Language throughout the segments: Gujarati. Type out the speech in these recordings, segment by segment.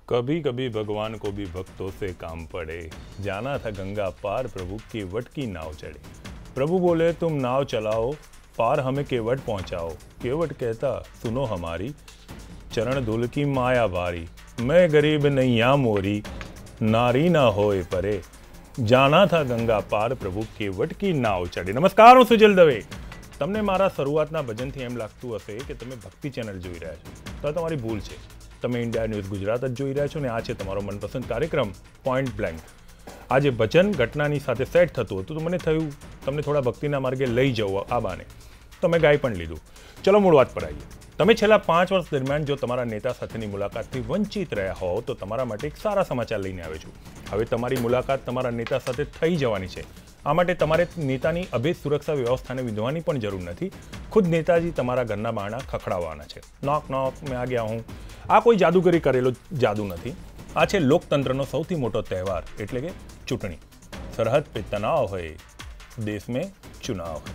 कभी कभी भगवान को भी भक्तों से काम पड़े। जाना था गंगा पार, प्रभु केवट की नाव चढ़े। प्रभु बोले तुम नाव चलाओ, पार हमें केवट पहुंचाओ। केवट कहता सुनो हमारी, चरण धूल की माया भारी। मैं गरीब नैया मोरी, नारी ना होए परे। जाना था गंगा पार, प्रभु केवट की नाव चढ़े। नमस्कार, હું સુજલ દવે। તમને મારા શરૂઆતના ભજનથી એમ લાગતું હશે કે તમે ભક્તિ ચેનલ જોઈ રહ્યા છો, તો તમારી ભૂલ છે। તમે ઇન્ડિયા ન્યૂઝ ગુજરાત જ જોઈ રહ્યા છો ને આ છે તમારો મનપસંદ કાર્યક્રમ પોઈન્ટ બ્લેન્ક। આજે ભજન ઘટનાની સાથે સેટ થતું હતું તો મને થયું તમને થોડા ભક્તિના માર્ગે લઈ જવું આ બાને, તો મેં ગાઈ પણ લીધું। ચલો મૂળ વાત પર આવીએ। તમે છેલ્લા 5 વર્ષ દરમિયાન જો તમારા નેતા સાથેની મુલાકાતથી વંચિત રહ્યા હો તો તમારા માટે એક સારા સમાચાર લઈને આવ્યો છું। હવે તમારી મુલાકાત તમારા નેતા સાથે થઈ જવાની છે। આ માટે તમારે નેતાની અભેદ સુરક્ષા વ્યવસ્થાને વિંધવાની પણ જરૂર નથી। ખુદ નેતાજી તમારા ઘરના બારણા ખખડાવવાના છે। નોક નોક, મેં આ ગયા હું। આ કોઈ જાદુગરી કરેલો જાદુ નથી। આ છે લોકતંત્રનો સૌથી મોટો તહેવાર એટલે કે ચૂંટણી। સરહદ पे तनाव है, देश में चुनाव है।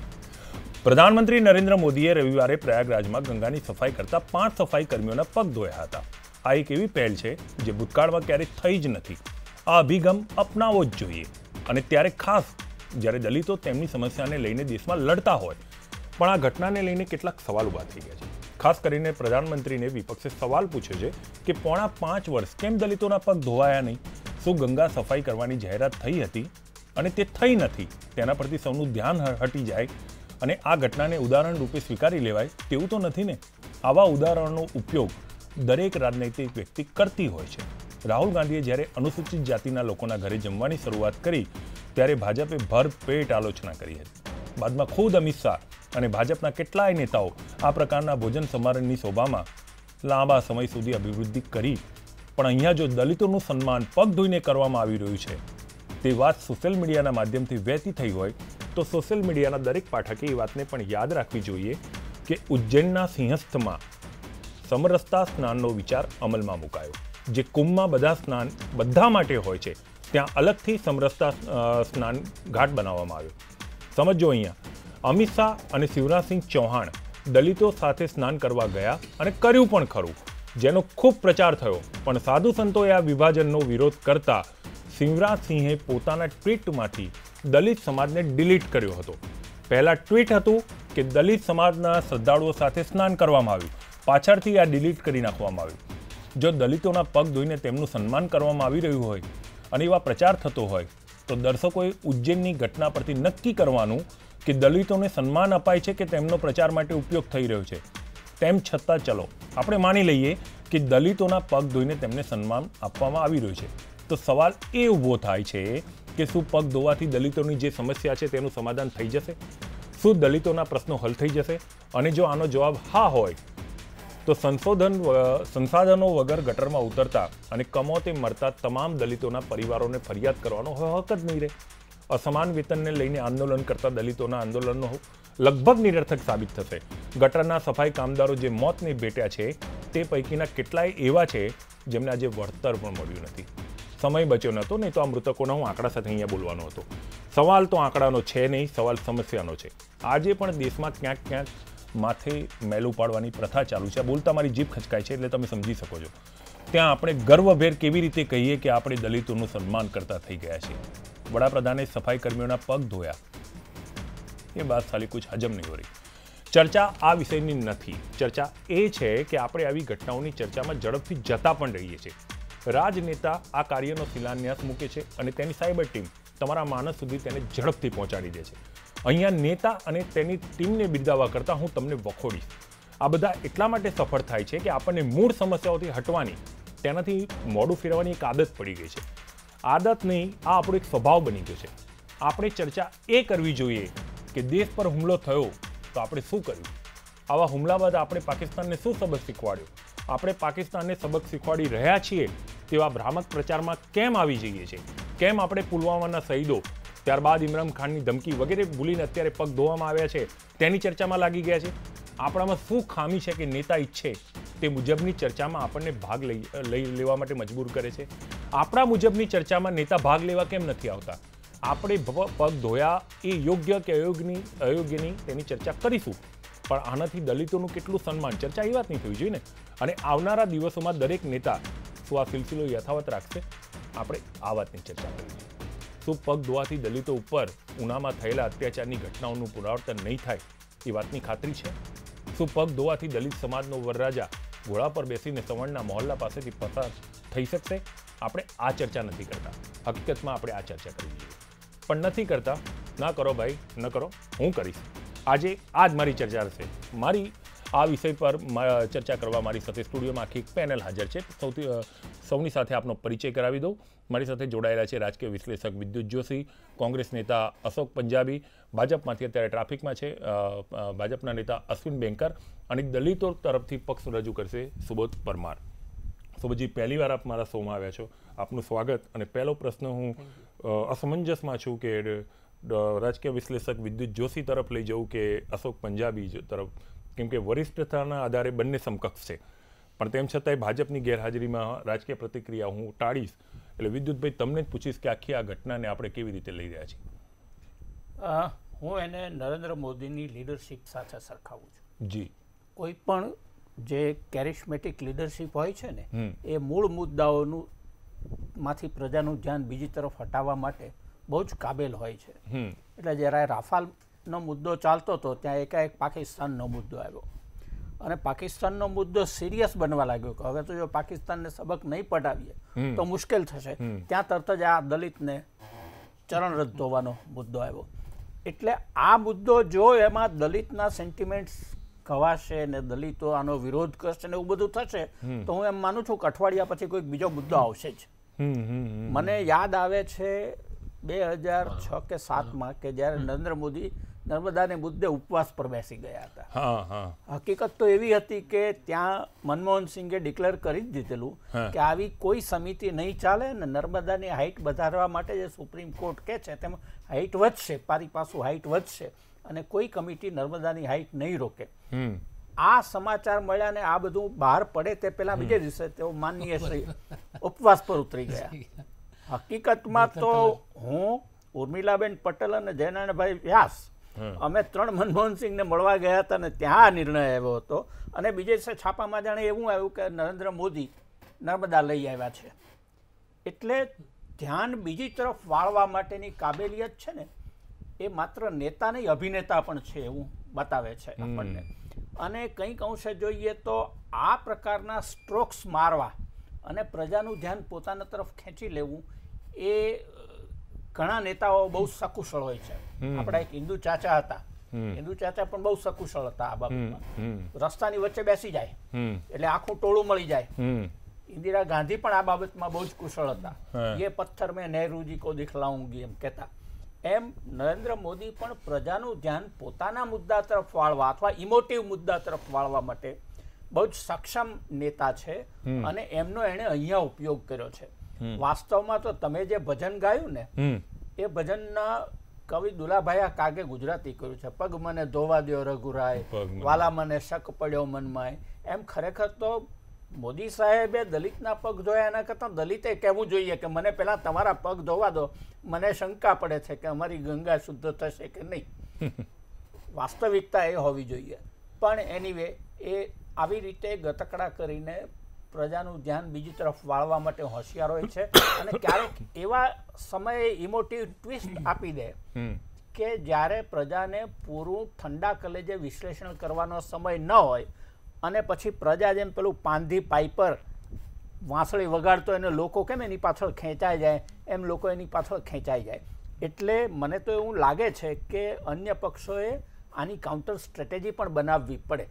પ્રધાનમંત્રી નરેન્દ્ર મોદીએ રવિવારે પ્રયાગરાજમાં ગંગાની સફાઈ કરતા 5 સફાઈ કર્મીઓના પગ ધોયા હતા। આ એક એવી પહેલ છે જે ભૂતકાળમાં ક્યારેય થઈ જ નથી। આ અભિગમ અપનાવવો જ જોઈએ, અને ત્યારે ખાસ જ્યારે દલિતો તેમની સમસ્યાને લઈને દેશમાં લડતા હોય। પણ આ ઘટનાને લઈને કેટલાક સવાલ ઊભા થઈ ગયા છે। ખાસ કરીને પ્રધાનમંત્રીને વિપક્ષે સવાલ પૂછ્યો છે કે પોણા 5 વર્ષ કેમ દલિતોના પગ ધોવાયા નહીં? શું ગંગા સફાઈ કરવાની જાહેરાત થઈ હતી અને તે થઈ નથી? તેના પરથી સૌનું ધ્યાન હટી જાય અને આ ઘટનાને ઉદાહરણ રૂપે સ્વીકારી લેવાય તેવું તો નથી ને। આવા ઉદાહરણનો ઉપયોગ દરેક રાજનૈતિક વ્યક્તિ કરતી હોય છે। રાહુલ ગાંધીએ જ્યારે અનુસૂચિત જાતિના લોકોના ઘરે જમવાની શરૂઆત કરી ત્યારે ભાજપે ભરપેટ આલોચના કરી હતી। બાદમાં ખુદ અમિત શાહ અને ભાજપના કેટલાય નેતાઓ આ પ્રકારના ભોજન સમારંભની શોભામાં લાંબા સમય સુધી અભિવૃદ્ધિ કરી। પણ અહીંયા જો દલિતોનું સન્માન પગ ધોઈને કરવામાં આવી રહ્યું છે તે વાત સોશિયલ મીડિયાના માધ્યમથી વહેતી થઈ હોય તો સોશિયલ મીડિયાના દરેક પાઠકે એ વાતને પણ યાદ રાખવી જોઈએ કે ઉજ્જૈનના સિંહસ્થમાં સમરસતા સ્નાનનો વિચાર અમલમાં મુકાયો। જે કુંભમાં બધા માટે હોય છે ત્યાં અલગથી સમરસતા સ્નાન ઘાટ બનાવવામાં આવ્યો। સમજો, અહીંયા અમિત શાહ અને શિવરાજસિંહ ચૌહાણ દલિતો સાથે સ્નાન કરવા ગયા અને કર્યું પણ ખરું, જેનો ખૂબ પ્રચાર થયો। પણ સાધુ સંતોએ આ વિભાજનનો વિરોધ કરતા શિવરાજસિંહે પોતાના ટ્વીટમાંથી દલિત સમાજને ડિલીટ કર્યો હતો। પહેલાં ટ્વીટ હતું કે દલિત સમાજના શ્રદ્ધાળુઓ સાથે સ્નાન કરવામાં આવ્યું, પાછળથી આ ડિલીટ કરી નાખવામાં આવ્યું। જો દલિતોના પગ ધોઈને તેમનું સન્માન કરવામાં આવી રહ્યું હોય અને એવા પ્રચાર થતો હોય તો દર્શકોએ ઉજ્જૈનની ઘટના પરથી નક્કી કરવાનું કે દલિતોને સન્માન અપાય છે કે તેમનો પ્રચાર માટે ઉપયોગ થઈ રહ્યો છે। તેમ છતાં ચલો આપણે માની લઈએ કે દલિતોના પગ ધોઈને તેમને સન્માન આપવામાં આવી રહ્યું છે, તો સવાલ એ ઊભો થાય છે કે શું પગ ધોવાથી દલિતોની જે સમસ્યા છે તેનું સમાધાન થઈ જશે? શું દલિતોના પ્રશ્નો હલ થઈ જશે? અને જો આનો જવાબ હા હોય તો સંસાધનો વગર ગટરમાં ઉતરતા અને કમોતે મરતા તમામ દલિતોના પરિવારોને ફરિયાદ કરવાનો હક જ નહીં રહે। અસમાન વેતનને લઈને આંદોલન કરતા દલિતોના આંદોલનનો લગભગ નિરર્થક સાબિત થશે। ગટરના સફાઈ કામદારો જે મોતને ભેટ્યા છે તે પૈકીના કેટલાય એવા છે જેમને આજે વળતર પણ મળ્યું નથી। સમય બચ્યો નહોતો, નહીં તો આ મૃતકોના હું આંકડા સાથે અહીંયા બોલવાનો હતો। સવાલ તો આંકડાનો છે નહીં, સવાલ સમસ્યાનો છે। આજે પણ દેશમાં ક્યાંક ક્યાંક માથે મેલું પાડવાની પ્રથા ચાલુ છે। બોલતા મારી જીભ ખચકાય છે એટલે તમે સમજી શકો છો। ત્યાં આપણે ગર્વભેર કેવી રીતે કહીએ કે આપણે દલિતોનું સન્માન કરતા થઈ ગયા છીએ? વડાપ્રધાને સફાઈ કર્મીઓના પગ ધોયા, એ બાત ખાલી કુછ હજમ નહીં હો રહી। ચર્ચા આ વિષયની નથી, ચર્ચા એ છે કે આપણે આવી ઘટનાઓની ચર્ચામાં ઝડપથી જતા પણ રહીએ છીએ। રાજનેતા આ કાર્યનો શિલાન્યાસ મૂકે છે અને તેની સાયબર ટીમ તમારા માનસ સુધી તેને ઝડપથી પહોંચાડી દે છે। અહીંયા નેતા અને તેની ટીમને બિરદાવવા કરતાં હું તમને વખોડીશ। આ બધા એટલા માટે સફળ થાય છે કે આપણને મૂળ સમસ્યાઓથી હટવાની, તેનાથી મોઢું ફેરવાની એક આદત પડી ગઈ છે। આદત નહીં, આ આપણો એક સ્વભાવ બની ગયો છે। આપણે ચર્ચા એ કરવી જોઈએ કે દેશ પર હુમલો થયો તો આપણે શું કર્યું? આવા હુમલા બાદ આપણે પાકિસ્તાનને શું સબક શીખવાડ્યો? આપણે પાકિસ્તાનને સબક શીખવાડી રહ્યા છીએ તેવા ભ્રામક પ્રચારમાં કેમ આવી જઈએ છીએ? કેમ આપણે પુલવામાના શહીદો, ત્યારબાદ ઇમરાન ખાનની ધમકી વગેરે ભૂલીને અત્યારે પગ ધોવામાં આવ્યા છે તેની ચર્ચામાં લાગી ગયા છે? આપણામાં શું ખામી છે કે નેતા ઈચ્છે તે મુજબની ચર્ચામાં આપણને ભાગ લઈ લેવા માટે મજબૂર કરે છે? આપણા મુજબની ચર્ચામાં નેતા ભાગ લેવા કેમ નથી આવતા? આપણે પગ ધોયા એ યોગ્ય કે અયોગ્યની તેની ચર્ચા કરીશું, પણ આનાથી દલિતોનું કેટલું સન્માન, ચર્ચા એ વાત નહીં થવી જોઈએ ને। અને આવનારા દિવસોમાં દરેક નેતા શું આ સિલસિલો યથાવત રાખશે? આપણે આ વાતની ચર્ચા કરીએ. શું પગ ધોવાથી દલિતો ઉપર ઉનામાં થયેલા અત્યાચારની ઘટનાઓનું પુનરાવર્તન નહીં થાય એ વાતની ખાતરી છે? શું પગ ધોવાથી દલિત સમાજનો વરરાજા ઘોડા પર બેસીને સવર્ણના મહોલ્લા પાસેથી પસાર થઈ શકશે? આપણે આ ચર્ચા નથી કરતા. હકીકતમાં આપણે આ ચર્ચા કરવી જોઈએ, પણ નથી કરતા. ના કરો ભાઈ, ન કરો, હું કરીશ. આજે આ જ મારી ચર્ચા હશે. મારી આ વિષય પર ચર્ચા કરવા મારી સાથે સ્ટુડિયોમાં આખી એક પેનલ હાજર છે. સૌની સાથે આપનો પરિચય કરાવી દઉં. મારી સાથે જોડાયેલા છે રાજકીય વિશ્લેષક વિદ્યુત જોશી, કોંગ્રેસ નેતા અશોક પંજાબી, ભાજપમાંથી અત્યારે ટ્રાફિકમાં છે ભાજપના નેતા અશ્વિન બેંકર, અને દલિતો તરફથી પક્ષ રજૂ કરશે સુબોધ પરમાર. સુબોધજી, પહેલી વાર આપ મારા શોમાં આવ્યા છો, આપનું સ્વાગત. અને પહેલો પ્રશ્ન હું અસમંજસમાં છું કે રાજકીય વિશ્લેષક વિદ્યુત જોશી તરફ લઈ જવું કે અશોક પંજાબી તરફ, કેમ કે વરિષ્ઠતાના આધારે બંને સમકક્ષ છે, પણ તેમ છતાંય ભાજપની ગેરહાજરીમાં રાજકીય પ્રતિક્રિયા હું ટાળીશ. એટલે વિદ્યુતભાઈ, તમને જ પૂછીશ કે આખી આ ઘટનાને આપણે કેવી રીતે લઈ રહ્યા છીએ? હું એને નરેન્દ્ર મોદીની લીડરશિપ સાથે સરખાવું છું. જી. કોઈ પણ જે કેરિસ્મેટિક લીડરશિપ હોય છે ને, એ મૂળ મુદ્દાઓનું માંથી પ્રજાનું ધ્યાન બીજી તરફ હટાવવા માટે બહુ જ કાબેલ હોય છે. એટલે જ્યારે રાફાલનો મુદ્દો ચાલતો હતો ત્યાં એકાએક પાકિસ્તાનનો મુદ્દો આવ્યો, અને પાકિસ્તાનનો મુદ્દો સિરિયસ બનવા લાગ્યો કે હવે તો જો પાકિસ્તાનને સબક નહીં પડાવીએ તો મુશ્કેલ થશે. ત્યાં તરત જ આ દલિતને ચરણરજ ધોવાનો મુદ્દો આવ્યો. એટલે આ મુદ્દો જો એમાં દલિતના સેન્ટિમેન્ટ્સ ખવાશે ને દલિતો આનો વિરોધ કરશે ને એવું બધું થશે તો હું એમ માનું છું કે અઠવાડિયા પછી કોઈક બીજો મુદ્દો આવશે જ. મને યાદ આવે છે 2006 કે 7 કે જ્યારે નરેન્દ્ર મોદી નર્મદાને મુદ્દે ઉપવાસ પર બેસી ગયા હતા. હકીકત તો એવી હતી કે ત્યાં મનમોહન સિંઘે ડિક્લેર કરી જ દીધેલું કે આવી કોઈ સમિતિ નહીં ચાલે ને નર્મદાની હાઇટ વધારવા માટે જે સુપ્રીમ કોર્ટ કહે છે તેમાં હાઇટ વધશે, પારી પાછું હાઇટ વધશે, અને કોઈ કમિટી નર્મદાની હાઇટ નહીં રોકે. આ સમાચાર મળ્યા ને આ બધું બહાર પડે તે પહેલા બીજે દિવસે તેઓ માનનીય શ્રી ઉપવાસ પર ઉતરી ગયા. હકીકતમાં તો હું, ઉર્મિલાબેન પટેલ અને જયનારાયણભાઈ વ્યાસ અમે 3 મનમોહનસિંહને મળવા ગયા હતા ને ત્યાં નિર્ણય આવ્યો હતો. અને બીજે દિવસે છાપામાં જાણે એવું આવ્યું કે નરેન્દ્ર મોદી નર્મદા લઈ આવ્યા છે. એટલે ધ્યાન બીજી તરફ વાળવા માટેની કાબેલિયત છે ને એ માત્ર નેતા નહીં, અભિનેતા પણ છે એવું બતાવે છે આપણને. અને કંઈક અંશે જોઈએ તો આ પ્રકારના સ્ટ્રોક્સ મારવા અને પ્રજાનું ધ્યાન પોતાના તરફ ખેંચી લેવું એ ઘણા નેતાઓ બહુ સકુશળ હોય છે. આપણા એક હિન્દુ ચાચા હતા, હિન્દુ ચાચા પણ બહુ સકુશળ હતા આ બાબતમાં. રસ્તાની વચ્ચે બેસી જાય એટલે આખું ટોળું મળી જાય. ઇન્દિરા ગાંધી પણ આ બાબતમાં બહુ જ કુશળ હતા. એ પથ્થર મેં નહેરુજી કો દિખલાઉંગી એમ કહેતા. એમ નરેન્દ્ર મોદી પણ પ્રજાનું ધ્યાન પોતાના મુદ્દા તરફ વાળવા અથવા ઇમોટિવ મુદ્દા તરફ વાળવા માટે બહુ જ સક્ષમ નેતા છે, અને એમનો એણે અહીંયા ઉપયોગ કર્યો છે. વાસ્તવમાં તો તમે જે ભજન ગાયું ને એ ભજનના કવિ દુલાભાઈ કાગે ગુજરાતી કર્યું છે. પગ મને ધોવા દ્યો રઘુરાય, વાલા મને શક પડ્યો મનમાં. એમ ખરેખર તો મોદી સાહેબે દલિતના પગ ધોયા એના કરતાં દલિતે કહેવું જોઈએ કે મને પહેલા તમારા પગ ધોવા દો, મને શંકા પડે છે કે અમારી ગંગા શુદ્ધ થશે કે નહીં. વાસ્તવિકતા એ હોવી જોઈએ. પણ એનીવે એ આવી રીતે ગતકડા કરીને પ્રજાનું ધ્યાન બીજી તરફ વાળવા માટે હોશિયાર હોય છે, અને ક્યારેક એવા સમયે ઇમોટિવ ટ્વિસ્ટ આપી દે કે જ્યારે પ્રજાને પૂરું ઠંડા કલેજે વિશ્લેષણ કરવાનો સમય ન હોય, અને પછી પ્રજા જેમ પેલું પાંધી પાઇપર વાંસળી વગાડતો એને લોકો કેમ એની પાછળ ખેંચાઈ જાય એમ લોકો એની પાછળ ખેંચાઈ જાય. એટલે મને તો એવું લાગે છે કે અન્ય પક્ષોએ આની કાઉન્ટર સ્ટ્રેટેજી પણ બનાવવી પડે.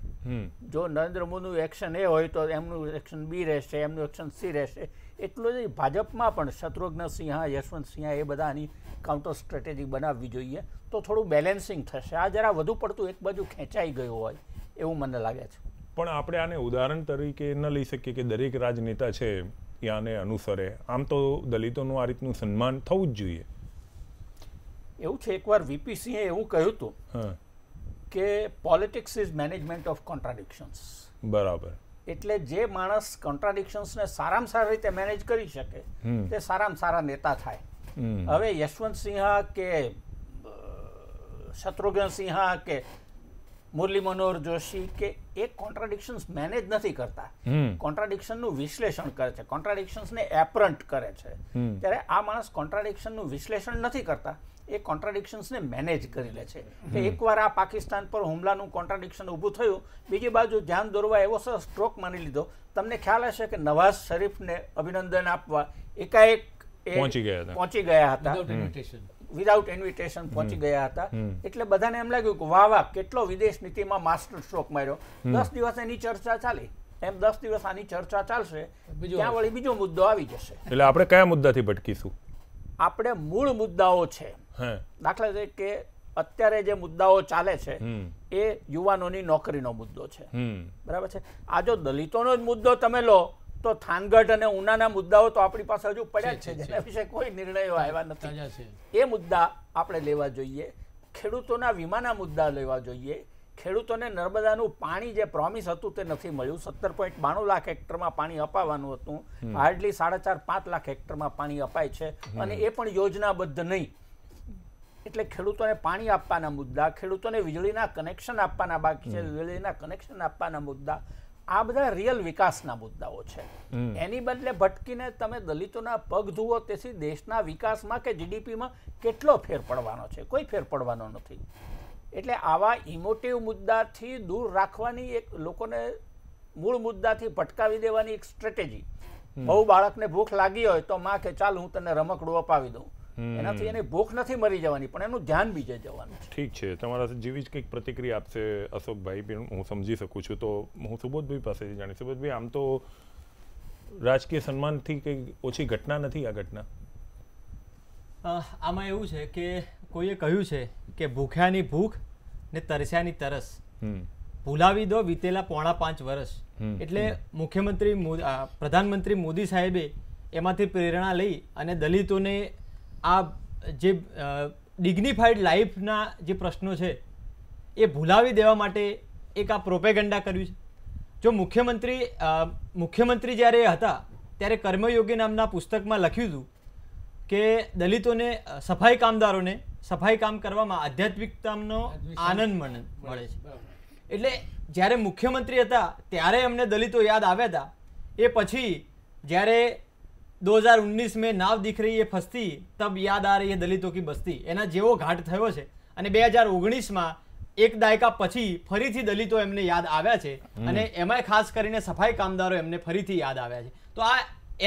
જો નરેન્દ્ર મોદીનું એક્શન એ હોય તો એમનું એક્શન બી રહેશે, એમનું એક્શન સી રહેશે. એટલું જ ભાજપમાં પણ શત્રુઘ્ન સિંહા, યશવંત સિંહા એ બધાની કાઉન્ટર સ્ટ્રેટેજી બનાવવી જોઈએ તો થોડું બેલેન્સિંગ થશે. આ જરા વધુ પડતું એક બાજુ ખેંચાઈ ગયું હોય એવું મને લાગે છે. પણ આપણે આને ઉદાહરણ તરીકે ન લઈ શકીએ કે દરેક રાજનેતા છે એ આને અનુસરે. આમ તો દલિતોનું આ રીતનું સન્માન થવું જ જોઈએ. એવું છે, એકવાર વીપી સિંહે એવું કહ્યું હતું કે politics is management of contradictions. બરાબર. એટલે જે માણસ કોન્ટ્રાડિક્શન્સને સારામાં સારી રીતે મેનેજ કરી શકે તે સારામાં સારા નેતા થાય. હવે યશવંત સિંહા કે શત્રુઘ્ન સિંહા કે મુરલી મનોહર જોશી કે એ કોન્ટ્રાડિક્શન્સ મેનેજ નથી કરતા, કોન્ટ્રાડિક્શનનું વિશ્લેષણ કરે છે, કોન્ટ્રાડિક્શન્સને એપરન્ટ કરે છે. ત્યારે આ માણસ કોન્ટ્રાડિક્શનનું વિશ્લેષણ નથી કરતા, એ કોન્ટ્રાડિક્શન્સને મેનેજ કરી લે છે. કે એકવાર આ પાકિસ્તાન પર હુમલાનું કોન્ટ્રાડિક્શન ઊભું થયું, બીજી બાજુ ધ્યાન દોરવા એવો સ્ટ્રોક માની લીધો. તમને ખ્યાલ હશે કે નવાઝ શરીફને અભિનંદન આપવા એકાએક પહોંચી ગયા હતા, વિધાઉટ ઇન્વિટેશન પહોંચી ગયા હતા. એટલે બધાને એમ લાગ્યું કે વાહ વાહ કેટલો વિદેશ નીતિમાં માસ્ટર સ્ટ્રોક માર્યો. 10 દિવસ એની ચર્ચા ચાલી, એમ 10 દિવસ આની ચર્ચા ચાલશે, ત્યાં વળી બીજો મુદ્દો આવી જશે. એટલે આપણે કયા મુદ્દાથી ભટકીશું? આપણે મૂળ મુદ્દાઓ છે. દાખલા તરીકે અત્યારે જે મુદ્દાઓ ચાલે છે એ યુવાનોની નોકરીનો મુદ્દો છે, બરાબર છે. આ જો દલિતોનો જ મુદ્દો તમે લો તો થાનગઢ અને ઉનાના મુદ્દાઓ તો આપણી પાસે હજુ પડ્યા જ છે, જેના વિશે કોઈ નિર્ણયો આવ્યા નથી. એ મુદ્દા આપણે લેવા જોઈએ. ખેડૂતોના વીમાના મુદ્દા લેવા જોઈએ. ખેડૂતોને નર્મદાનું પાણી જે પ્રોમિસ હતું તે નથી મળ્યું. 17.92 લાખ હેક્ટરમાં પાણી અપાવવાનું હતું, હાર્ડલી 4.5-5 લાખ હેક્ટરમાં પાણી અપાય છે, અને એ પણ યોજનાબદ્ધ નહીં. એટલે ખેડૂતોને પાણી આપવાના મુદ્દા, ખેડૂતોને વીજળીના કનેક્શન આપવાના બાકી છે, વીજળીના કનેક્શન આપવાના મુદ્દા, આ બધા રિયલ વિકાસના મુદ્દાઓ છે. એની બદલે ભટકીને તમે દલિતોના પગ ધુવો, તેથી દેશના વિકાસમાં કે જીડીપીમાં કેટલો ફેર પડવાનો છે? કોઈ ફેર પડવાનો નથી. એટલે આવા ઇમોટિવ મુદ્દાથી દૂર રાખવાની એક, લોકોને મૂળ મુદ્દાથી ભટકાવી દેવાની એક સ્ટ્રેટેજી. બહુ બાળકને ભૂખ લાગી હોય તો માં કે ચાલ હું તને રમકડું અપાવી દઉં, એનાથી એની ભૂખ નથી મરી જવાની, પણ એનું ધ્યાન બીજે જવાનું. ઠીક છે, તમારા જેવી જ કંઈક પ્રતિક્રિયા આપશે અશોકભાઈ, પણ હું સમજી શકું છું. તો હું સુબોધભાઈ પાસેથી જાણી. સુબોધભાઈ, આમ તો રાજકીય સન્માનથી કંઈ ઓછી ઘટના નથી આ ઘટના. આમાં એવું છે કે કોઈએ કહ્યું છે કે ભૂખ્યાની ભૂખ ને તરસ્યાની તરસ ભૂલાવી દો વીતેલા 5.5 વર્ષ. એટલે પ્રધાનમંત્રી મોદી સાહેબે એમાંથી પ્રેરણા લઈ અને દલિતોને આ જે ડિગ્નિફાઈડ લાઈફના જે પ્રશ્નો છે એ ભૂલાવી દેવા માટે એક આ પ્રોપેગન્ડા કર્યું છે. જો મુખ્યમંત્રી જ્યારે હતા ત્યારે કર્મયોગી નામના પુસ્તકમાં લખ્યું હતું કે દલિતોને, સફાઈ કામદારોને સફાઈ કામ કરવામાં આધ્યાત્મિકતાનો આનંદ મળે છે. એટલે જ્યારે મુખ્યમંત્રી હતા ત્યારે એમને દલિતો યાદ આવ્યા હતા. એ પછી જ્યારે 2019 में नाव दिख रही है फसती तब याद आ रही है दलितों की बस्ती, એના જેવો ઘાટ થયો છે. અને 2019માં એક દાયકા પછી ફરીથી દલિતો એમને યાદ આવ્યા છે, અને એમાંય ખાસ કરીને સફાઈ કામદારો એમને ફરીથી યાદ આવ્યા છે. તો આ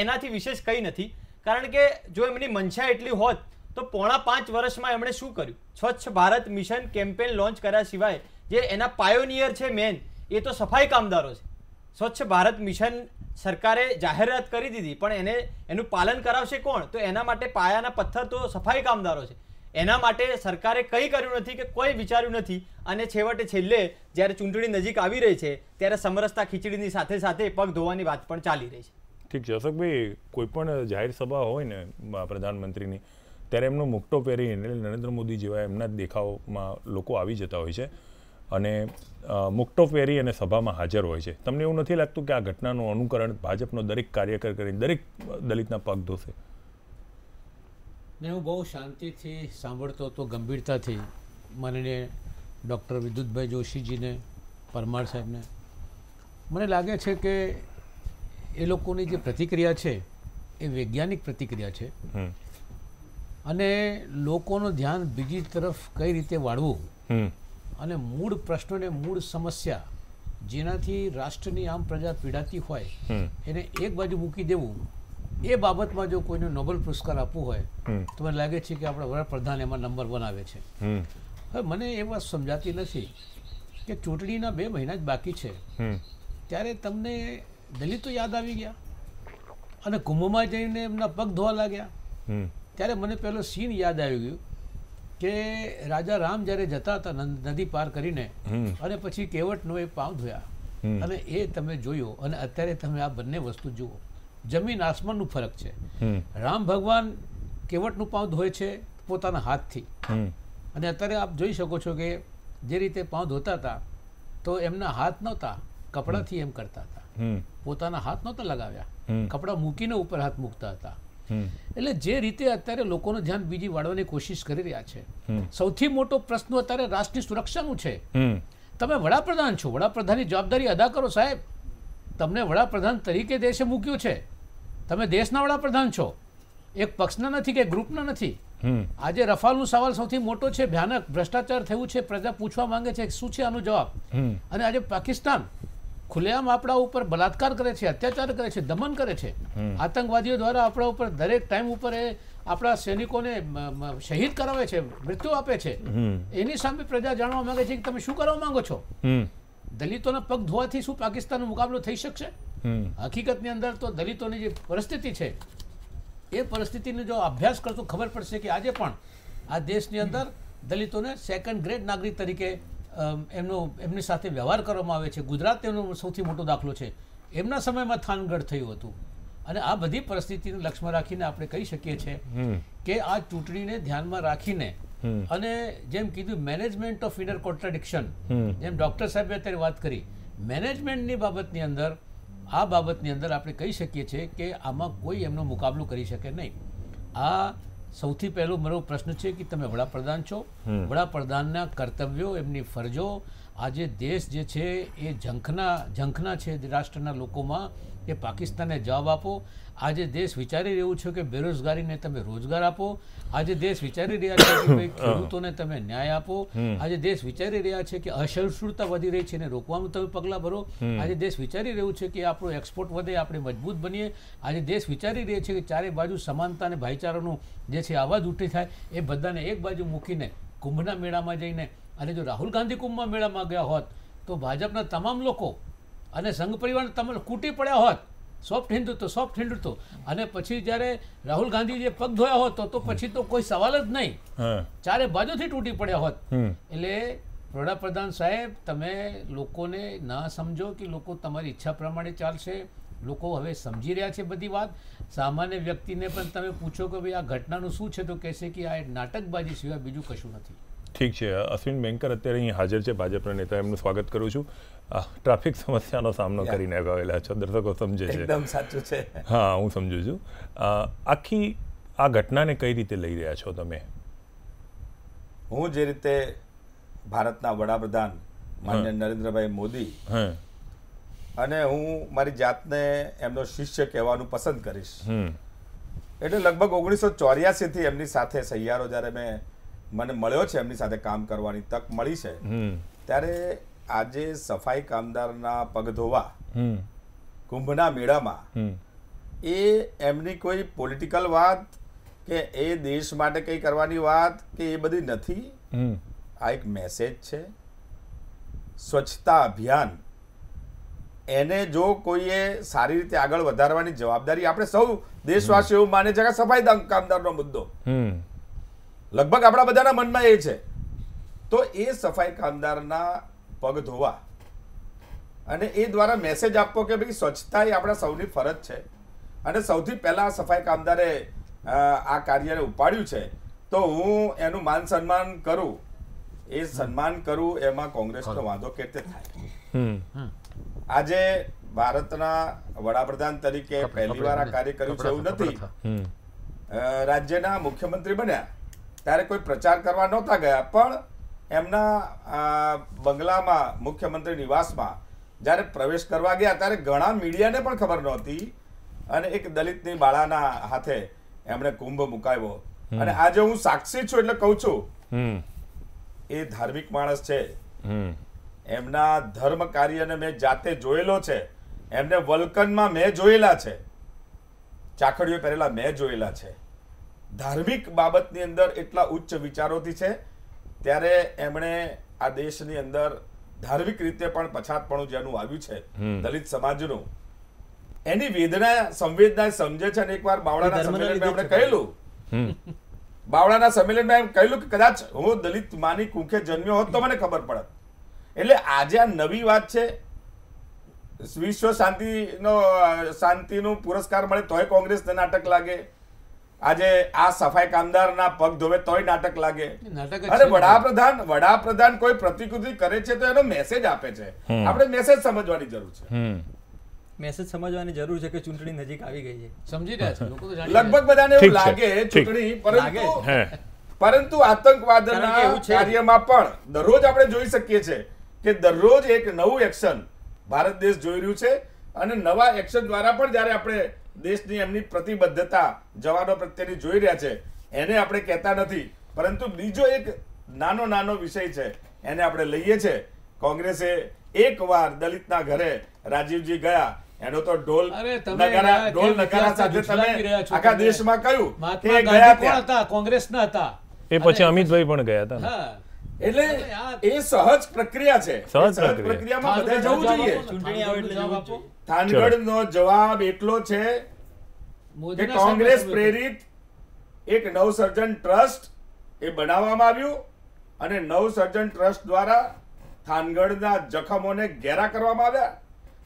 એનાથી વિશેષ કંઈ નથી, કારણ કે જો એમની મંશા એટલી હોત તો 5.5 વર્ષમાં એમણે શું કર્યું? સ્વચ્છ ભારત મિશન કેમ્પેન લોન્ચ કર્યા સિવાય જે એના પાયોનિયર છે મેન, એ તો સફાઈ કામદારો છે. સ્વચ્છ ભારત મિશન સરકારે જાહેરાત કરી દીધી, પણ એનું પાલન કરાવશે કોણ? તો એના માટે પાયાના પથ્થર તો સફાઈ કામદારો છે. એના માટે સરકારે કંઈ કર્યું નથી કે કોઈ વિચાર્યું નથી. અને છેલ્લે જ્યારે ચૂંટણી નજીક આવી રહી છે ત્યારે સમરસતા ખીચડીની સાથે સાથે પગ ધોવાની વાત પણ ચાલી રહી છે. ઠીક છે અશોકભાઈ, કોઈ પણ જાહેર સભા હોય ને પ્રધાનમંત્રીની, ત્યારે એમનો મુકટો પહેરી નરેન્દ્ર મોદી જેવા એમના જ દેખાવમાં લોકો આવી જતા હોય છે અને મુકટો પહેરી અને સભામાં હાજર હોય છે. તમને એવું નથી લાગતું કે આ ઘટનાનું અનુકરણ ભાજપનો દરેક કાર્યકર કરીને દરેક દલિતના પગ ધોશે? ને હું બહુ શાંતિથી સાંભળતો હતો, ગંભીરતાથી. માનનીય ડૉક્ટર વિદ્યુતભાઈ જોશીજીને, પરમાર સાહેબને. મને લાગે છે કે એ લોકોની જે પ્રતિક્રિયા છે એ વૈજ્ઞાનિક પ્રતિક્રિયા છે, અને લોકોનું ધ્યાન બીજી તરફ કઈ રીતે વાળવું અને મૂળ પ્રશ્નોને, મૂળ સમસ્યા જેનાથી રાષ્ટ્રની આમ પ્રજા પીડાતી હોય એને એક બાજુ મૂકી દેવું, એ બાબતમાં જો કોઈને નોબેલ પુરસ્કાર આપવો હોય તો મને લાગે છે કે આપણા વડાપ્રધાન એમાં નંબર 1 આવે છે. હવે મને એ વાત સમજાતી નથી કે ચૂંટણીના 2 મહિના જ બાકી છે, ત્યારે તમને દલિતો યાદ આવી ગયા અને કુંભમાં જઈને એમના પગ ધોવા લાગ્યા. ત્યારે મને પહેલો સીન યાદ આવી ગયું કે રાજા રામ જ્યારે જતા હતા નદી પાર કરીને, અને પછી કેવટનો એ પાવ ધોયા, અને એ તમે જોયો. અને અત્યારે તમે આ બંને વસ્તુ જુઓ, જમીન આસમાનનું ફરક છે. રામ ભગવાન કેવટનું પાવ ધોય છે પોતાના હાથથી, અને અત્યારે આપ જોઈ શકો છો કે જે રીતે પાવ ધોતા હતા તો એમના હાથ નહોતા, કપડાથી એમ કરતા હતા, પોતાના હાથ નહોતા લગાવ્યા, કપડા મૂકીને ઉપર હાથ મૂકતા હતા. એટલે જે રીતે અત્યારે લોકોનું ધ્યાન બીજી વાળવાની કોશિશ કરી રહ્યા છે. સૌથી મોટો પ્રશ્ન અત્યારે રાષ્ટ્રની સુરક્ષાનું છે. તમે વડાપ્રધાન છો, વડાપ્રધાનની જવાબદારી અદા કરો સાહેબ. તમને વડાપ્રધાન તરીકે દેશે મૂક્યું છે, તમે દેશના વડાપ્રધાન છો, એક પક્ષના નથી કે ગ્રુપના નથી. આજે રફાલનો સવાલ સૌથી મોટો છે, ભયાનક ભ્રષ્ટાચાર થયું છે, પ્રજા પૂછવા માંગે છે શું છે આનો જવાબ. અને આજે પાકિસ્તાન ખુલ્લેઆમ આપણા ઉપર બલાત્કાર કરે છે, અત્યાચાર કરે છે, દમન કરે છે. આતંકવાદીઓ દ્વારા આપણા ઉપર દરેક ટાઈમ ઉપર એ આપણા સૈનિકોને શહીદ કરાવે છે, મૃત્યુ આપે છે. એની સામે પ્રજા જાણવા માંગે છે કે તમે શું કરવા માંગો છો. દલિતોના પગ ધોવાથી શું પાકિસ્તાનનો મુકાબલો થઈ શકશે? હકીકતની અંદર તો દલિતોની જે પરિસ્થિતિ છે એ પરિસ્થિતિનો જો અભ્યાસ કરતો ખબર પડશે કે આજે પણ આ દેશની અંદર દલિતોને સેકન્ડ ગ્રેડ નાગરિક તરીકે એમની સાથે વ્યવહાર કરવામાં આવે છે. ગુજરાત તેનો સૌથી મોટો દાખલો છે. એમના સમયમાં થાનગઢ થયું હતું. અને આ બધી પરિસ્થિતિને લક્ષ્યમાં રાખીને આપણે કહી શકીએ છીએ કે આ ચૂંટણીને ધ્યાનમાં રાખીને અને જેમ કીધું મેનેજમેન્ટ ઓફ ઇનર કોન્ટ્રાડિક્શન, જેમ ડૉક્ટર સાહેબે અત્યારે વાત કરી, મેનેજમેન્ટની બાબતની અંદર આ બાબતની અંદર આપણે કહી શકીએ છીએ કે આમાં કોઈ એમનો મુકાબલો કરી શકે નહીં. આ સૌથી પહેલો મારો પ્રશ્ન છે કે તમે વડાપ્રધાન છો, વડાપ્રધાનના કર્તવ્યો, એમની ફરજો, આજે દેશ જે છે એ ઝંખના છે રાષ્ટ્રના લોકોમાં કે પાકિસ્તાનને જવાબ આપો. આજે દેશ વિચારી રહ્યું છે કે બેરોજગારીને તમે રોજગાર આપો. આજે દેશ વિચારી રહ્યા છે કે ભાઈ ખેડૂતોને તમે ન્યાય આપો. આજે દેશ વિચારી રહ્યા છે કે અસહિષ્ણુતા વધી રહી છે એને રોકવાનું તમે પગલાં ભરો. આજે દેશ વિચારી રહ્યું છે કે આપણો એક્સપોર્ટ વધે, આપણે મજબૂત બનીએ. આજે દેશ વિચારી રહ્યા છે કે ચારે બાજુ સમાનતા અને ભાઈચારાનું જે છે અવાજ ઉઠી થાય. એ બધાને એક બાજુ મૂકીને કુંભના મેળામાં જઈને, અને જો રાહુલ ગાંધી કુંભમાં મેળામાં ગયા હોત તો ભાજપના તમામ લોકો અને સંઘ પરિવારને તમે કૂટી પડ્યા હોત. સોફ્ટ હિન્દુત્વ. અને પછી જ્યારે રાહુલ ગાંધી જે પગ ધોયા હોત તો પછી તો કોઈ સવાલ જ નહીં, ચારે બાજુથી તૂટી પડ્યા હોત. એટલે વડાપ્રધાન સાહેબ, તમે લોકોને ના સમજો કે લોકો તમારી ઈચ્છા પ્રમાણે ચાલશે. લોકો હવે સમજી રહ્યા છે બધી વાત. સામાન્ય વ્યક્તિને પણ તમે પૂછો કે ભાઈ આ ઘટનાનું શું છે તો કહેશે કે આ નાટકબાજી સિવાય બીજું કશું નથી. ઠીક છે. અશ્વિન બેંકર અત્યારે અહીં હાજર છે, ભાજપના નેતા. એમનું સ્વાગત કરું છું. ટ્રાફિક સમસ્યાનો સામનો કરીને આવેલા છો, દર્શકો સમજે છે. એકદમ સાચું છે. હા, હું સમજુ છું. આખી આ ઘટનાને કઈ રીતે લઈ રહ્યા છો તમે? હું જે રીતે ભારતના વડાપ્રધાન માનનીય નરેન્દ્રભાઈ મોદી અને હું મારી જાતને એમનો શિષ્ય કહેવાનું પસંદ કરીશ. એટલે લગભગ 1984 થી એમની સાથે સહિયારો જ્યારે મને મળ્યો છે, એમની સાથે કામ કરવાની તક મળી છે, ત્યારે આજે સફાઈ કામદારના પગ ધોવા કુંભના મેળામાં એ એમની કોઈ પોલિટિકલ વાત કે એ દેશ માટે કંઈ કરવાની વાત કે એ બધી નથી. આ એક મેસેજ છે. સ્વચ્છતા અભિયાન એને જો કોઈએ સારી રીતે આગળ વધારવાની જવાબદારી, આપણે સૌ દેશવાસીઓ એવું માને છે કે સફાઈ કામદારનો મુદ્દો લગભગ આપણા બધાના મનમાં એ છે. તો એ સફાઈ કામદારના પગ ધોવા અને એ દ્વારા મેસેજ આપવો કે ભાઈ સ્વચ્છતા એ આપણા સૌની ફરજ છે. અને સૌથી પહેલા સફાઈ કામદારે આ કાર્યને ઉપાડ્યું છે, તો હું એનું માન સન્માન કરું. એ સન્માન કરું એમાં કોંગ્રેસનો વાંધો કેવી રીતે થાય? આજે ભારતના વડાપ્રધાન તરીકે પહેલી વાર આ કાર્ય કર્યું છે એવું નથી. રાજ્યના મુખ્યમંત્રી બન્યા ત્યારે કોઈ પ્રચાર કરવા નહોતા ગયા, પણ એમના બંગલામાં, મુખ્યમંત્રી નિવાસમાં જ્યારે પ્રવેશ કરવા ગયા ત્યારે ઘણા મીડિયાને પણ ખબર નહોતી અને એક દલિતની બાળાના હાથે એમણે કુંભ મુકાવ્યો. અને આજે હું સાક્ષી છું એટલે કહું છું, એ ધાર્મિક માણસ છે. એમના ધર્મ કાર્યને મેં જાતે જોયેલો છે. એમને વલ્કનમાં મેં જોયેલા છે, ચાકડીઓ પહેરેલા મેં જોયેલા છે. ધાર્મિક બાબતની અંદર એટલા ઉચ્ચ વિચારોથી છે. ત્યારે એમણે આ દેશની અંદર ધાર્મિક રીતે પણ પછાતપણું જેનું આવ્યું છે દલિત સમાજનું, એની વેદના સંવેદના સમજે છે. અને એકવાર બાવળાના સંમેલનમાં એમણે કહેલું, બાવળાના સંમેલનમાં એમ કહેલું કે કદાચ હું દલિત માની કુંખે જન્મ્યો હોત તો મને ખબર પડત. એટલે આજે આ નવી વાત છે. વિશ્વ શાંતિનો પુરસ્કાર મળે તોય કોંગ્રેસને નાટક લાગે. આજે આ સફાઈ કામદારના પગ ધોવે તોય નાટક લાગે. અરે વડાપ્રધાન કોઈ પ્રતિકૃતિ કરે છે તો એનો મેસેજ આપે છે. આપણે મેસેજ સમજવાની જરૂર છે. મેસેજ સમજવાની જરૂર છે કે ચૂંટણી નજીક આવી ગઈ છે. સમજી રહ્યા છે લોકો. લગભગ બધાને એવું લાગે ચૂંટણી, પરંતુ આતંકવાદના કાર્યમાં પણ દરરોજ આપણે જોઈ શકીએ છીએ કે દરરોજ એક નવું એક્શન ભારત દેશ જોઈ રહ્યું છે અને નવા એક્શન દ્વારા પણ જ્યારે આપણે દેશની એમની પ્રતિબદ્ધતા જવાનો પ્રત્યેની જોઈ રહ્યા છે એને આપણે કહેતા નથી, પરંતુ બીજો એક નાનો વિષય છે એને આપણે લઈએ છે. કોંગ્રેસે એકવાર દલિતના ઘરે રાજીવજી ગયા, એનો તો ઢોલ નગારા સાથે તમે આખા દેશમાં કહ્યું કે ગયા હતા, કોંગ્રેસના હતા. એ પછી અમિતભાઈ પણ ગયા હતા ને. એટલે એ સહજ પ્રક્રિયા છે. સહજ પ્રક્રિયામાં બધા જવું જોઈએ. ચૂંટણી આવે એટલે જવું જોઈએ. થાનગઢનો જવાબ એટલો છે કે કોંગ્રેસ પ્રેરિત એક નવસર્જન ટ્રસ્ટ એ બનાવવામાં આવ્યું અને નવસર્જન ટ્રસ્ટ દ્વારા થાનગઢના જખમોને ઘેરા કરવામાં આવ્યા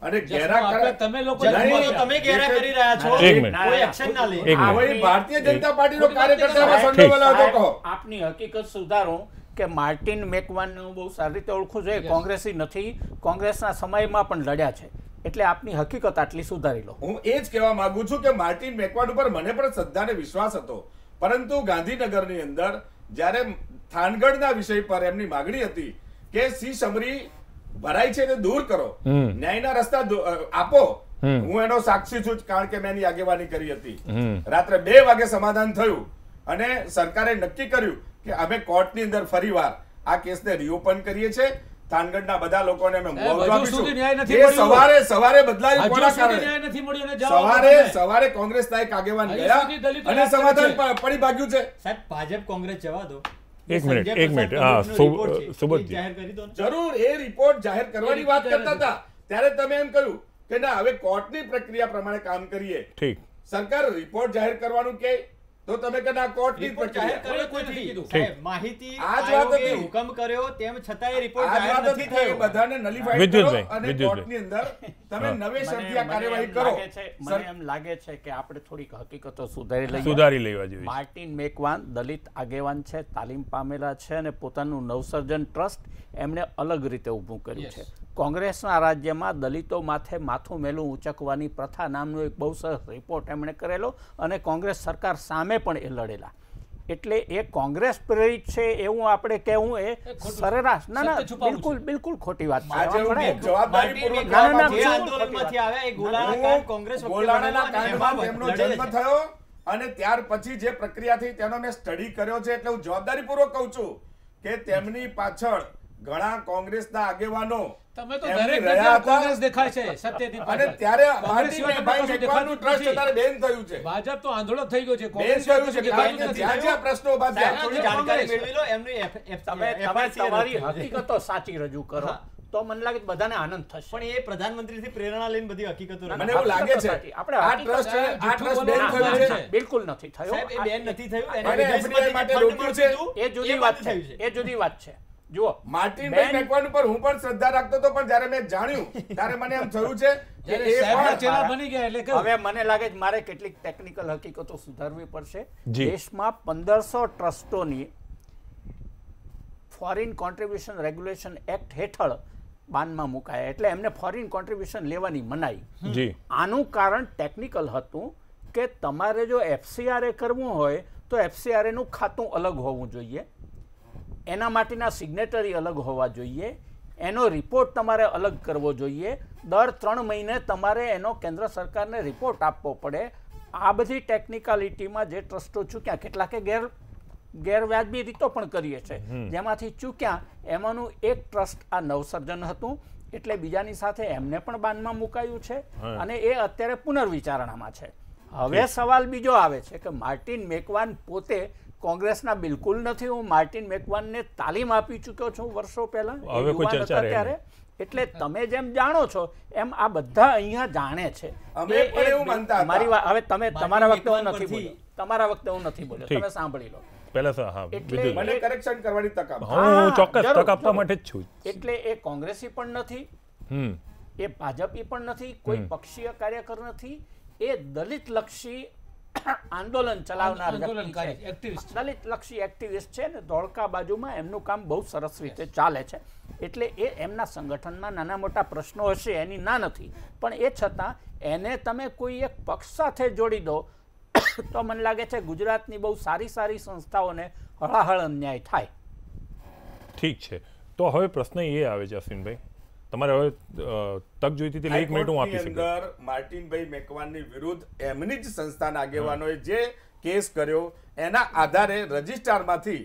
અને ઘેરા તમે લોકો તમે ઘેરા કરી રહ્યા છો, એક મિનિટ. કોઈ એક્શન ના લે. એક મિનિટ. હવે ભારતીય જનતા પાર્ટીનો કાર્યકર્તા સંડોવાલા હતો. કહો આપની હકીકત સુધારો કે માર્ટિન મેકવાનને હું બહુ સારી રીતે ઓળખું છું. એ કોંગ્રેસી નથી, કોંગ્રેસના સમયમાં પણ લડ્યા છે, એટલે આપની હકીકત આટલી સુધારી લો. હું એ જ કહેવા માંગુ છું કે માર્ટિન મેકવાન ઉપર મને પણ શ્રદ્ધા અને વિશ્વાસ હતો, પરંતુ ગાંધીનગરની અંદર જ્યારે થાનગઢના વિષય પર એમની માગણી હતી કે સી સમરી ભરાય છે તે દૂર કરો, ન્યાયના રસ્તા આપો. હું એનો સાક્ષી છું કારણ કે મેં એની આગેવાની કરી હતી. રાત્રે 2 વાગે સમાધાન થયું અને સરકારે નક્કી કર્યું કે અમે કોર્ટની અંદર ફરીવાર આ કેસને રીઓપન કરીએ છીએ. થાનગઢના બધા લોકોને અમે સવારે બદલાયું કોના કારણે? સવારે કોંગ્રેસના એક આગેવાન ગયા અને સમાધાન પડી ભાગ્યું છે. સાહેબ ભાજપ કોંગ્રેસ જવા દો. એક મિનિટ. હા, સુબોધજી જાહેર કરી દો ને. જરૂર એ રિપોર્ટ જાહેર કરવાની વાત કરતા હતા ત્યારે તમે એમ કહ્યું કે ના હવે કોર્ટની પ્રક્રિયા પ્રમાણે કામ કરીએ. ઠીક. સરકાર રિપોર્ટ જાહેર કરવાનું કે તો તમે કે ના કોર્ટની જાહેર પ્રક્રિયા. કર્યો કોઈ નથી કીધું. સાહેબ માહિતી આ જ વાત આયોગે હતી. હુકમ કર્યો તેમ છતાં એ રિપોર્ટ આ જાહેર વાત નથી હતી કે થયો. બધાને નલિફાઈડ કરો વિદ્યુતભાઈ, અને વિદ્યુતભાઈ. કોર્ટની અંદર તમે નવેસરથી આ મને કાર્યવાહી એમ કરો. લાગે છે- મને એમ લાગે છે કે આપણે થોડીક હકીકતો સુધારી લઈએ. સુધારી લેવા જેવી છે. માર્ટિન મેકવાન દલિત આગેવાન છે, તાલીમ પામેલા છે અને પોતાનું નવસર્જન ટ્રસ્ટ એમણે અલગ રીતે ઊભું કર્યું છે. કોંગ્રેસના રાજ્યમાં દલિતો માથે માથું મેલું ઊંચકવાની પ્રથા નામનો એક બહુ સરસ રિપોર્ટ એમણે કરેલો અને કોંગ્રેસ સરકાર સામે પણ એ લડેલા. એટલે એ કોંગ્રેસ પ્રેરિત છે એવું આપણે કહેવું એ સરેરાશ ના બિલકુલ ખોટી વાત છે. આજે હું એક જવાબદારીપૂર્વક ના, ના, જવાબ ના, આપું છું. જે આંદોલનમાંથી આવ્યા એ ગોલાના કાંડ કોંગ્રેસ વખતે ગોલાણાના બનેલા અને કાંડમાં એમાં તેમનો લડેલા જન્મ છે. થયો અને ત્યાર પછી જે પ્રક્રિયા થઈ તેનો મેં સ્ટડી કર્યો છે. એટલે હું જવાબદારીપૂર્વક કહું છું કે તેમની પાછળ ઘણા કોંગ્રેસના આગેવાનો તમે તો એમની દરેક રહ્યા જગ્યાએ હતા. કોંગ્રેસ દેખાય છે સત્યથી અને પાછળ. ત્યારે કોંગ્રેસ સિવાય ભાઈ તમને કશું મેકવાનનું દેખાતું ટ્રસ્ટ નથી. અત્યારે બેન થયું છે. ભાજપ તો આંદોલન થઈ ગયો છે. બેન કોંગ્રેસ સિવાય થયું છે કશું કારણ દેખાતું કે નથી. જ્યાં જ્યાં પ્રશ્નો ઉભા થયા થોડી જાણકારી મેળવી લો એમની તમે તમારી હકીકતો સાચી રજૂ કરો તો મને લાગે છે બધાને આનંદ થશે. પણ એ પ્રધાનમંત્રીથી પ્રેરણા લઈને બધી હકીકતો મને એવું લાગે છે આપણે આ ટ્રસ્ટ આ ટ્રસ્ટ બેન જૂઠું થયું છે. બિલકુલ નથી થયો. સાહેબ એ બેન નથી થયું એને અને વિદેશમાંથી FDI માટે ફંડ રોક્યું છે. મળતું હતું, એ જુદી એ વાત બંધ છે. થયું એ જુદી વાત છે. જુઓ માર્ટિન બેન- મેકવાન ઉપર હું પણ શ્રદ્ધા રાખતો હતો, પણ જ્યારે મેં જાણ્યું ત્યારે મને એમ થયું છે કે જ્યારે એ સાહેબના પણ ચેલા બની ગયા એટલે કેવું? હવે મને લાગે છે મારે કેટલીક ટેકનિકલ હકીકતો સુધારવી પડશે. જી. દેશમાં 1500 ટ્રસ્ટોની ફોરેન કોન્ટ્રીબ્યુશન રેગ્યુલેશન એક્ટ હેઠળ બાનમાં મુકાયા, એટલે એમને ફોરેન કોન્ટ્રીબ્યુશન લેવાની મનાઈ. જી. આનું કારણ ટેકનિકલ હતું કે તમારે જો FCRA કરવું હોય તો FCRA નું ખાતું અલગ હોવું જોઈએ, એના માટેના સિગ્નેટરી અલગ હોવા જોઈએ, એનો રિપોર્ટ તમારે અલગ કરવો જોઈએ, દર 3 મહિને તમારે એનો કેન્દ્ર સરકારને રિપોર્ટ આપવો પડે. આ બધી ટેકનિકાલિટીમાં જે ટ્રસ્ટો ચૂક્યા, કેટલાકે ગેરવ્યાજબી રીતો પણ કરીએ છે, જેમાંથી ચૂક્યા એમાંનું એક ટ્રસ્ટ આ નવસર્જન હતું, એટલે બીજાની સાથે એમને પણ બાનમાં મુકાયું છે અને એ અત્યારે પુનર્વિચારણામાં છે. હવે સવાલ બીજો આવે છે કે માર્ટિન મેકવાન પોતે કોંગ્રેસના બિલકુલ નથી. હું માર્ટિન મેકવાનને તાલીમ આપી ચૂક્યો છું વર્ષો પહેલા, એ હવે કોઈ યુવાન ચર્ચા હતા રહે ત્યારે. એટલે તમે જેમ જાણો છો એમ આ બધા અહીંયા જાણે છે. અમે પણ એવું માનતા હતા. મારી વાત હવે તમે તમારા વખતે હું મેકવાન નથી પરથી- બોલ્યો, તમારા વખતે હું નથી બોલ્યો, ઠીક. તમે સાંભળી લો. પહેલા તો હા, એટલે- વિદ્યુત. મને કરેક્શન કરવાની તક આપો. હું ચોક્કસ જરૂર, તક આપવા જરૂર. માટે જ છું. એટલે એ કોંગ્રેસી પણ નથી, હમ. એ ભાજપી પણ નથી, કોઈ પક્ષીય કાર્યકર નથી, એ દલિત લક્ષી આંદોલન ચલાવનાર વ્યક્તિ આંદોલનકારી, છે. activist. દલિત લક્ષી એક્ટિવિસ્ટ છે ને ધોળકા બાજુમાં એમનું કામ બહુ સરસ રીતે ચાલે છે. એટલે એ એમના સંગઠનમાં નાના મોટા પ્રશ્નો હશે એની ના નથી, પણ એ છતાં એને તમે કોઈ એક પક્ષ સાથે જોડી દો તો મને લાગે છે ગુજરાતની બહુ સારી સારી સંસ્થાઓને હળાહળ અન્યાય થાય. ઠીક છે. તો હવે પ્રશ્ન એ આવે છે અશ્વિનભાઈ, તમારે હવે તક જોઈતી હતી, એક મિનિટ હું આપી શકું. અંદર માર્ટિનભાઈ મેકવાનની વિરુદ્ધ એમની જ સંસ્થાના આગેવાનોએ જે કેસ કર્યો એના આધારે રજિસ્ટ્રારમાંથી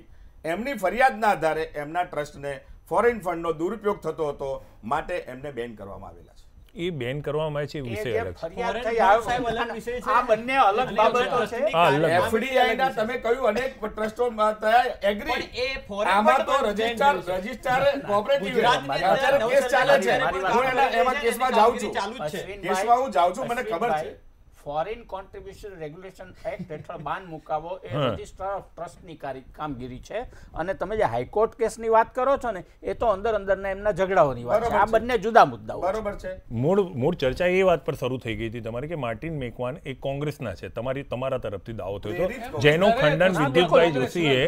એમની ફરિયાદના આધારે એમના ટ્રસ્ટને ફોરેન ફંડનો દુરુપયોગ થતો હતો, માટે એમને બેન કરવામાં આવેલા છે. એ બેન કરવામાં આવે છે વિષય અલગ છે. ફરિયાદ થઈ આ બંને અલગ બાબતો છે. FDI ના તમે કહ્યું અનેક ટ્રસ્ટો એગ્રી, આમાં તો રજિસ્ટ્રાર કોઓપરેટિવ અત્યારે કેસ ચાલે છે. હું એમાં કેસમાં જાઉં છું, કેસમાં હું જાઉં છું, મને ખબર છે. ફોરેન કોન્ટ્રીબ્યુશન રેગ્યુલેશન એક્ટ હેઠળ બાન મુકાવો એ રજિસ્ટ્રાર ઓફ ટ્રસ્ટની કામગીરી છે. અને તમે જે હાઈકોર્ટ કેસની વાત કરો છો ને, એ તો અંદરના એમના ઝઘડાઓની વાત છે. આ બંને જુદા મુદ્દાઓ બરોબર છે. મૂળ ચર્ચા એ વાત પર શરૂ થઈ ગઈ હતી તમારી કે માર્ટિન મેકવાન એ કોંગ્રેસના છે, તમારા તરફથી દાવો થયો હતો, જેનો ખંડન વિદ્યુતભાઈ જોશીએ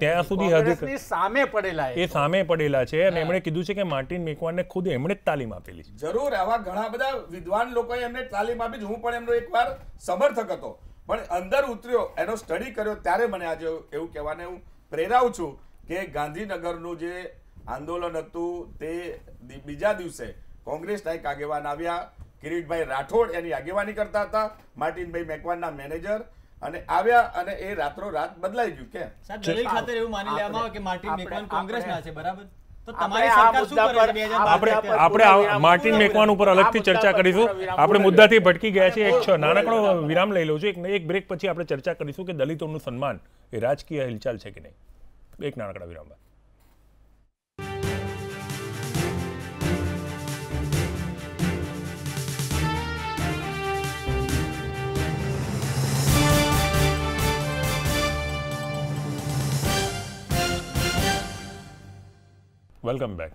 ત્યાં સુધી કોંગ્રેસની સામે પડેલા એ સામે પડેલા છે, અને એમણે કીધું છે કે માર્ટિન મેકવાનને ખુદ એમણે જ તાલીમ આપેલી છે. જરૂર આવા ઘણા બધા વિદ્વાન લોકોએ એમને તાલીમ આપી છે. હું પણ એમનો એકવાર સમર્થક હતો, પણ અંદર ઉતર્યો, એનો સ્ટડી કર્યો, ત્યારે મને આજે એવું કહેવાને હું પ્રેરાવું છું કે ગાંધીનગરનું જે આંદોલન હતું તે બીજા દિવસે કોંગ્રેસના એક આગેવાન આવ્યા, કિરીટભાઈ રાઠોડ એની આગેવાની કરતા હતા, માર્ટિનભાઈ મેકવાનના મેનેજર, અને આવ્યા અને એ રાત્રોરાત બદલાઈ ગયું. કેમ સાહેબ દલીલ ખાતર એવું માની લેવામાં આવે કે માર્ટિન મેકવાન કોંગ્રેસના છે, બરાબર? તો તમારી તમારી સરકાર શું કરે છે? આપણે માર્ટિન મેકવાન ઉપર અલગથી ચર્ચા કરીશું. આપણે મુદ્દાથી ભટકી ગયા છે. એક નાનકડો વિરામ લઈ લઉં છું. એક બ્રેક પછી આપણે ચર્ચા કરીશું કે દલિતોનું સન્માન એ રાજકીય હિલચાલ છે કે નહીં. એક નાનકડા વિરામ બાદ. Welcome back.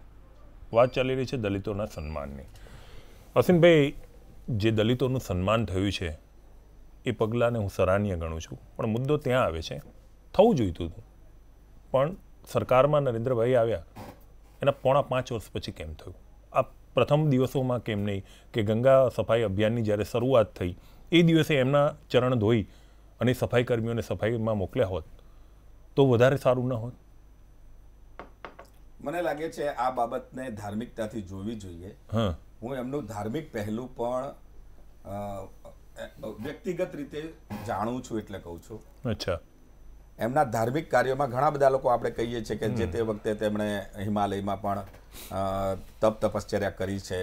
વાત ચાલી રહી છે દલિતોના સન્માનની. અસીમભાઈ, જે દલિતોનું સન્માન થયું છે એ પગલાંને હું સરાહનીય ગણું છું, પણ મુદ્દો ત્યાં આવે છે, થવું જોઈતું હતું પણ સરકારમાં નરેન્દ્રભાઈ આવ્યા એના 5.5 વર્ષ પછી કેમ થયું? આ પ્રથમ દિવસોમાં કેમ નહીં કે ગંગા સફાઈ અભિયાનની જ્યારે શરૂઆત થઈ એ દિવસે એમના ચરણ ધોઈ અને સફાઈ કર્મીઓને સફાઈમાં મોકલ્યા હોત તો વધારે સારું ન હોત? મને લાગે છે આ બાબતને ધાર્મિકતાથી જોવી જોઈએ. હું એમનું ધાર્મિક પહેલું પણ વ્યક્તિગત રીતે જાણું છું એટલે કહું છું. અચ્છા. એમના ધાર્મિક કાર્યોમાં ઘણા બધા લોકો આપણે કહીએ છીએ કે જે તે વખતે તેમણે હિમાલયમાં પણ તપ તપશ્ચર્યા કરી છે,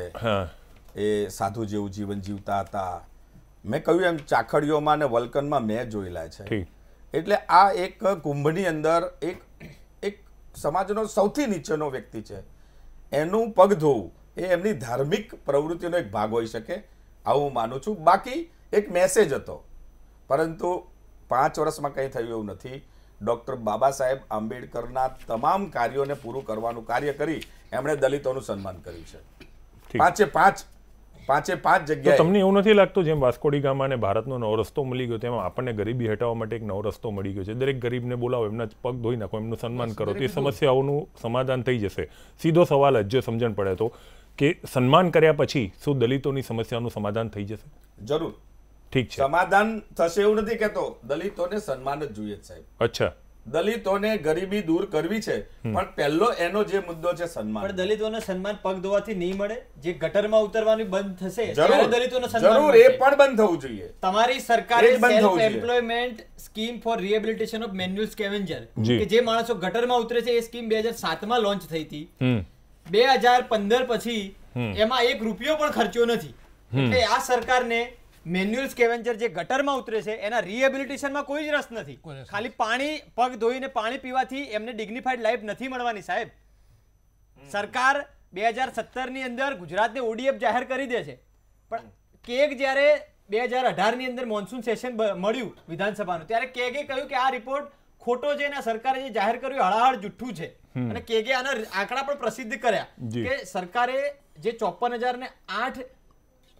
એ સાધુ જેવું જીવન જીવતા હતા. મેં કહ્યું એમ ચાખડીઓમાં અને વલ્કનમાં મેં જોયેલા છે. એટલે આ એક કુંભની અંદર એક સમાજનો સૌથી નીચેનો વ્યક્તિ છે, એનું પગ ધોવું એ એમની ધાર્મિક પ્રવૃત્તિનો એક ભાગ હોઈ શકે, આવું માનું છું. બાકી એક મેસેજ હતો, પરંતુ 5 વર્ષમાં કંઈ થયું એવું નથી. ડૉક્ટર બાબા સાહેબ આંબેડકરના તમામ કાર્યોને પૂરું કરવાનું કાર્ય કરી એમણે દલિતોનું સન્માન કર્યું છે. પાંચે પાંચ જગ્યાએ. તમને એવું નથી લાગતું જેમ વાસ્કોડી ગામા અને ભારતનો નવો રસ્તો મળી ગયો તેમાં આપણને ગરીબી હટાવવા માટે એક નવો રસ્તો મળી ગયો છે? દરેક ગરીબને બોલાવો, એમના પગ ધોઈ નાખો, એમનું સન્માન કરો, તે સમસ્યાઓનું સમાધાન થઈ જશે. સીધો સવાલ જ જો સમજણ પડે તો કે સન્માન કર્યા પછી શું દલિતોની સમસ્યાનું સમાધાન થઈ જશે? જરૂર. ઠીક છે, સમાધાન થશે એવું નથી કહેતો, દલિતોને સન્માન જ જોઈએ સાહેબ. અચ્છા, દલિતોને ગરીબી દૂર કરવી છે, પણ પહેલો એનો જે મુદ્દો છે સન્માન. પણ દલિતોને સન્માન પગ ધોવાથી નહીં મળે, જે ગટરમાં ઉતરવાનું બંધ થશે ત્યારે દલિતોને સન્માન જરૂર એ પણ બંધ થવું જોઈએ. તમારી સરકારે self employment scheme for rehabilitation of manual scavenger કે જે માણસો ગટરમાં ઉતરે છે એ સ્કીમ 2007 માં લોન્ચ થઈ હતી. 2015 પછી એમાં 1 રૂપિયો પણ ખર્ચ્યો નથી. એટલે આ સરકારને મેન્યુઅલ સ્કેવેન્જર જે ગટરમાં ઉતરે છે એના રિહેબિલિટેશનમાં કોઈ જ રસ નથી. ખાલી પાણી પગ ધોઈને પાણી પીવાથી એમને ડિગ્નિફાઈડ લાઈફ નથી મળવાની સાહેબ. સરકાર 2017 ની અંદર ગુજરાતને ODF જાહેર કરી દે છે, પણ કેગ જ્યારે 2018 ની અંદર મોન્સૂન સેશન મળ્યું વિધાનસભાનું ત્યારે કેગે કહ્યું કે આ રિપોર્ટ ખોટો છે અને સરકારે જે જાહેર કર્યું હળાહળ જુઠ્ઠું છે. અને કેગે આના આંકડા પણ પ્રસિદ્ધ કર્યા કે સરકારે જે 54,008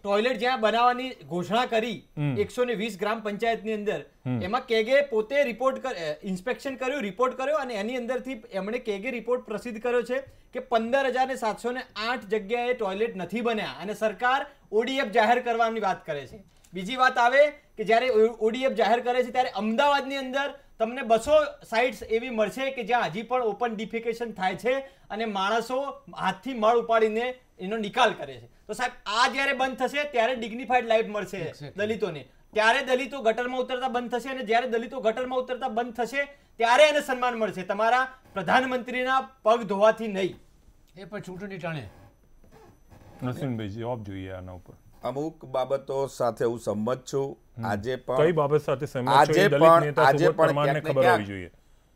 ટોયલેટ જ્યાં બનાવવાની ઘોષણા કરી 120 ગ્રામ પંચાયતની અંદર, એમાં કેગે પોતે ઇન્સ્પેક્શન કર્યું, રિપોર્ટ કર્યો અને એની અંદરથી એમણે કેગે રિપોર્ટ પ્રસિદ્ધ કર્યો છે કે 15,708 જગ્યાએ ટોયલેટ નથી બન્યા અને સરકાર ODF જાહેર કરવાની વાત કરે છે. બીજી વાત આવે કે જ્યારે ODF જાહેર કરે છે ત્યારે અમદાવાદની અંદર તમને 200 સાઇટ્સ એવી મળશે કે જ્યાં હજી પણ ઓપન ડિફિકેશન થાય છે અને માણસો હાથથી મળ ઉપાડીને એનો નિકાલ કરે છે. તો સાહેબ આ જ્યારે બંધ થશે ત્યારે ડિગ્નિફાઈડ લાઈફ મળશે દલિતોને, ત્યારે દલિતો ગટરમાં ઉતરતા બંધ થશે, અને જ્યારે દલિતો ગટરમાં ઉતરતા બંધ થશે ત્યારે એને સન્માન મળશે, તમારા પ્રધાનમંત્રીના પગ ધોવાથી નહીં. એ પણ ચૂંટણી ટાણે. નસીનભાઈ જવાબ જોઈએ આના ઉપર. અમુક બાબતો સાથે હું સંમત છું. આજે પણ કઈ બાબત સાથે સહમત છો? દલિત નેતા સુબોધ પરમારને ખબર હોવી જોઈએ.